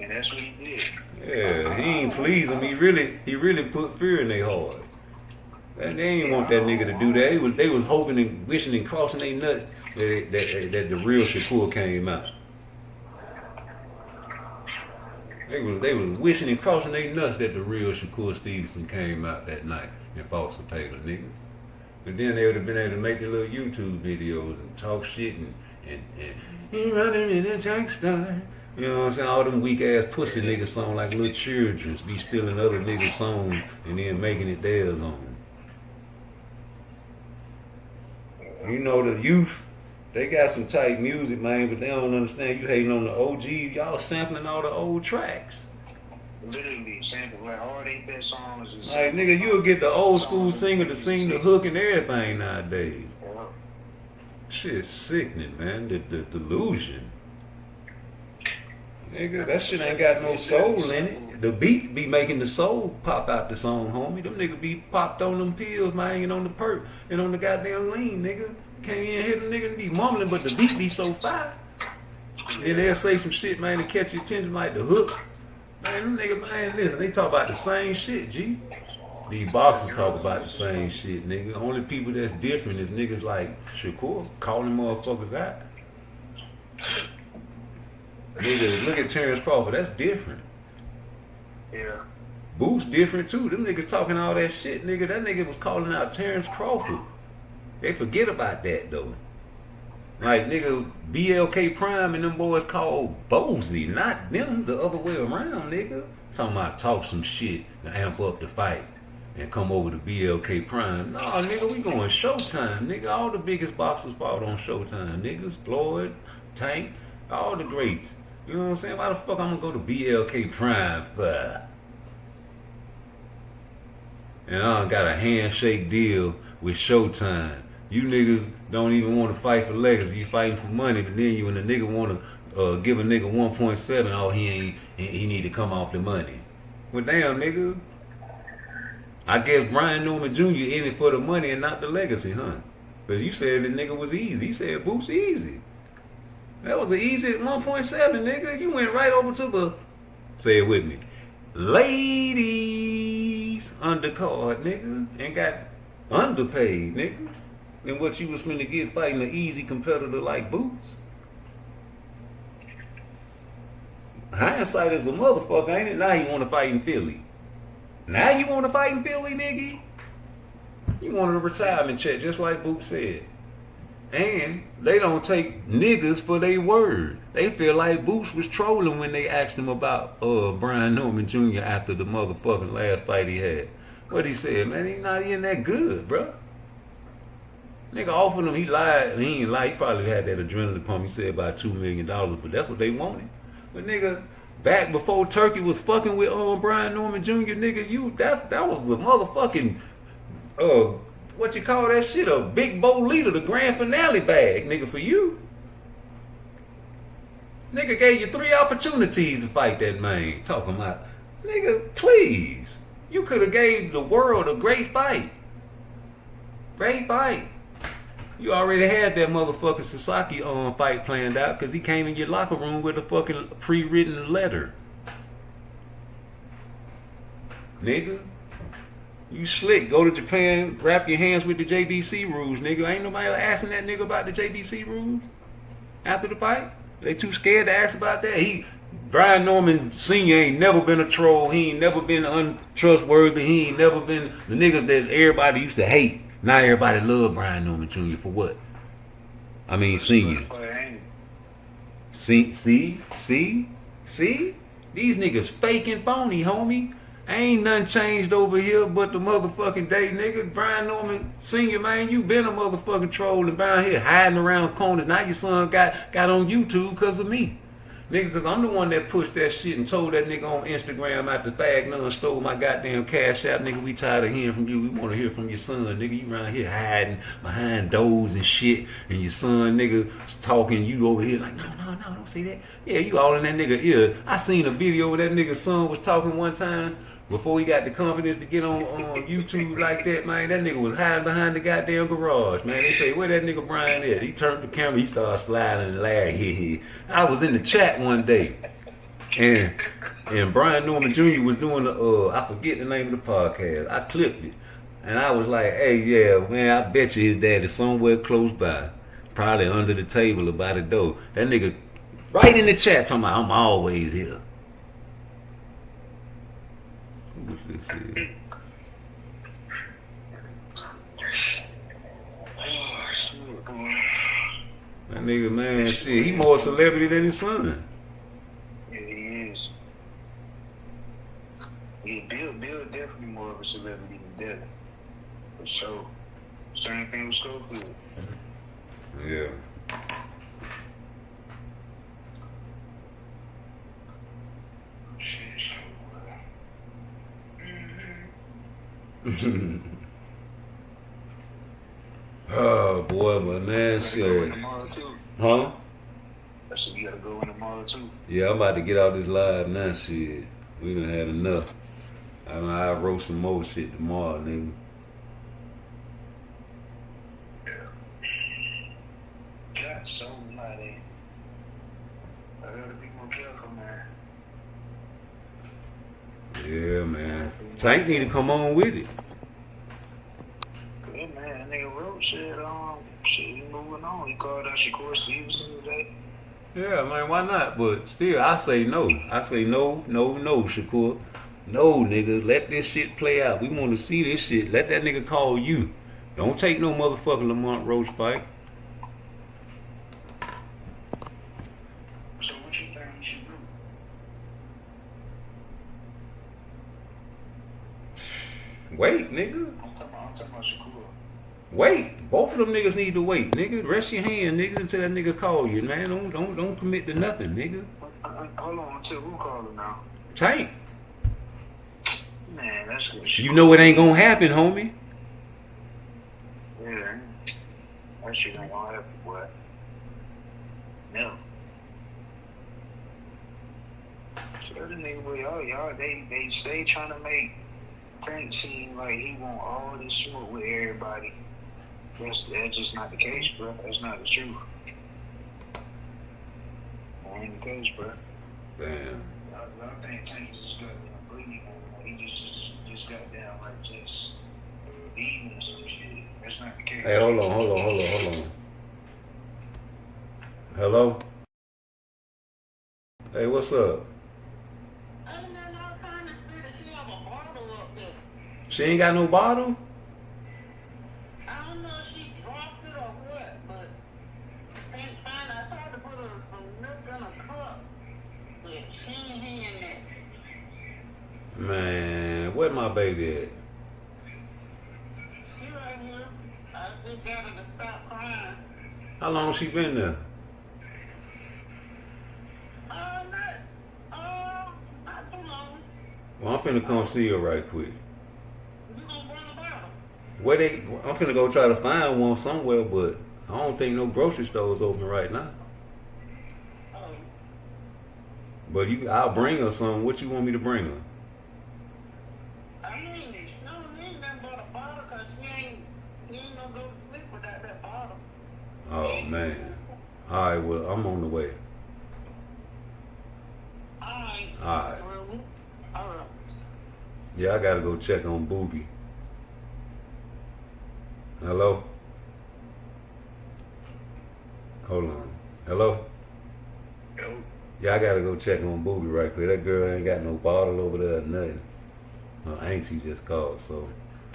And that's what he did. Yeah, he ain't pleased them. He really put fear in their hearts. And they ain't want that nigga to do that. They was hoping and wishing and crossing their nut that the real Shakur came out. They was wishing and crossing their nuts that the real Shakur Stevenson came out that night and fought some Taylor nigga. But then they would have been able to make their little YouTube videos and talk shit and he running in a junkstar. You know what I'm saying? All them weak ass pussy niggas sound like little children be stealing other niggas' songs and then making it theirs on. You know the youth, they got some tight music, man, but they don't understand. You hating on the OG, y'all sampling all the old tracks. Literally sampling like all they best songs. Like nigga, you'll get the old school singer to sing the hook and everything nowadays. Yeah. Shit's sickening, man. The delusion. Nigga, that shit ain't got no soul in it. The beat be making the soul pop out the song, homie. Them niggas be popped on them pills, man, and on the perk, and on the goddamn lean, nigga. Can't even hear them niggas be mumbling, but the beat be so fire. Then they'll say some shit, man, to catch your attention, like the hook. Man, them niggas, man, listen, they talk about the same shit, G. These boxers talk about the same shit, nigga. Only people that's different is niggas like Shakur, calling motherfuckers out. Nigga, look at Terrence Crawford. That's different. Yeah. Boots different too. Them niggas talking all that shit, nigga. That nigga was calling out Terrence Crawford. They forget about that though. Like nigga, BLK Prime and them boys called Bozy, not them the other way around, nigga. Talking about talk some shit to amp up the fight and come over to BLK Prime. Nah, nigga, we going Showtime, nigga. All the biggest boxers fought on Showtime, niggas. Floyd, Tank, all the greats. You know what I'm saying? Why the fuck I'm gonna go to BLK Prime for? and I got a handshake deal with Showtime. You niggas don't even want to fight for legacy. You fighting for money, but then you and the nigga want to give a nigga 1.7. Oh, he need to come off the money. Well, damn, nigga. I guess Brian Norman Jr. in it for the money and not the legacy, huh? Because you said the nigga was easy. He said Boots easy. That was an easy 1.7, nigga. You went right over to the, say it with me, ladies undercard, nigga, and got underpaid, nigga. And what you was finna get fighting an easy competitor like Boots. Hindsight is a motherfucker, ain't it? Now you want to fight in Philly. Now you want to fight in Philly, nigga? You wanted a retirement check, just like Boots said. And they don't take niggas for their word. They feel like Boots was trolling when they asked him about Brian Norman Jr. after the motherfucking last fight he had. What he said, man, he not even that good, bro. Nigga offered him, he lied. He ain't lied. He probably had that adrenaline pump. He said about $2 million, but that's what they wanted. But nigga, back before Turkey was fucking with Brian Norman Jr., nigga, that was the motherfucking what you call that shit? A big bowl leader, the grand finale bag, nigga, for you. Nigga gave you 3 opportunities to fight that man. Talking about, nigga, please. You could have gave the world a great fight. Great fight. You already had that motherfucking Sasaki fight planned out because he came in your locker room with a fucking pre-written letter. Nigga. You slick. Go to Japan, wrap your hands with the JBC rules, nigga. Ain't nobody asking that nigga about the JBC rules after the fight. They too scared to ask about that. Brian Norman Sr. ain't never been a troll. He ain't never been untrustworthy. He ain't never been the niggas that everybody used to hate. Now everybody love Brian Norman Jr. for what? I mean, Senior. See? These niggas fake and phony, homie. Ain't nothing changed over here but the motherfucking day, nigga. Brian Norman Sr., man, you been a motherfucking troll and down here hiding around corners. Now your son got on YouTube because of me. Nigga, because I'm the one that pushed that shit and told that nigga on Instagram after Fag None stole my goddamn cash app. Nigga, we tired of hearing from you. We want to hear from your son. Nigga, you around here hiding behind doors and shit. And your son, nigga, talking. You over here like, no, don't say that. Yeah, you all in that nigga ear. I seen a video where that nigga's son was talking one time. Before he got the confidence to get on YouTube like that, man, that nigga was hiding behind the goddamn garage, man. They say, where that nigga Brian at? He turned the camera, he started sliding and laughing. I was in the chat one day, and Brian Norman Jr. was doing I forget the name of the podcast. I clipped it, and I was like, hey, yeah, man, I bet you his dad is somewhere close by, probably under the table or by the door. That nigga right in the chat talking about, I'm always here. What's this here? That nigga, man, shit, he more a celebrity than his son. Yeah, he is. Yeah, Bill definitely more of a celebrity than Dylan. For sure. Same thing with Schofield. Yeah. Oh boy, but man, shit. Huh? I said you gotta go in tomorrow too. Yeah, I'm about to get out this live now, shit. We done had enough. I'll roast some more shit tomorrow, nigga. God, so mighty. I gotta be more careful, man. Yeah, man. Tank need to come on with it. Yeah, man, that nigga wrote shit, he moving on. He called out Shakur Stevenson today. Yeah, man, why not? But still, I say no. I say no, Shakur. No, nigga, let this shit play out. We want to see this shit. Let that nigga call you. Don't take no motherfucking Lamont Roach fight. So what you think he should do? Wait, nigga. I'm talking about Shakur. Wait. Both of them niggas need to wait, nigga. Rest your hand, nigga, until that nigga call you, man. Don't commit to nothing, nigga. Hold on, until who called him now? Tank. Man, that's good. You know it ain't gonna happen, homie. Yeah. That shit ain't gonna happen, boy. No. So the nigga, boy, y'all, they stay trying to make Tank seem like he want all this smoke with everybody. That's just not the case, bro. That's not the truth. That ain't the case, bro. Damn. I think Tank just got down bleeding. He just got down like just bleeding or some shit. That's not the case. Hey, hold on. Hello? Hey, what's up? She ain't got no bottle? I don't know if she dropped it or what, but can't find it. I tried to put some milk in a cup, but she ain't in there. Man, where my baby at? She right here. I just got her to stop crying. How long she been there? Not too long. Well, I'm finna come see her right quick. You gonna bring a bottle? I'm finna go try to find one somewhere, but I don't think no grocery store is open right now. Oh. But I'll bring her some. What you want me to bring her? I mean, no, we ain't nothing but a bottle, cause she ain't gonna go to sleep without that bottle. Oh man. All right, well I'm on the way. All right. Yeah, I gotta go check on Booby. Hello? Hold on. Hello? Yeah, I gotta go check on Booby right quick. That girl ain't got no bottle over there or nothing. Her auntie just called, so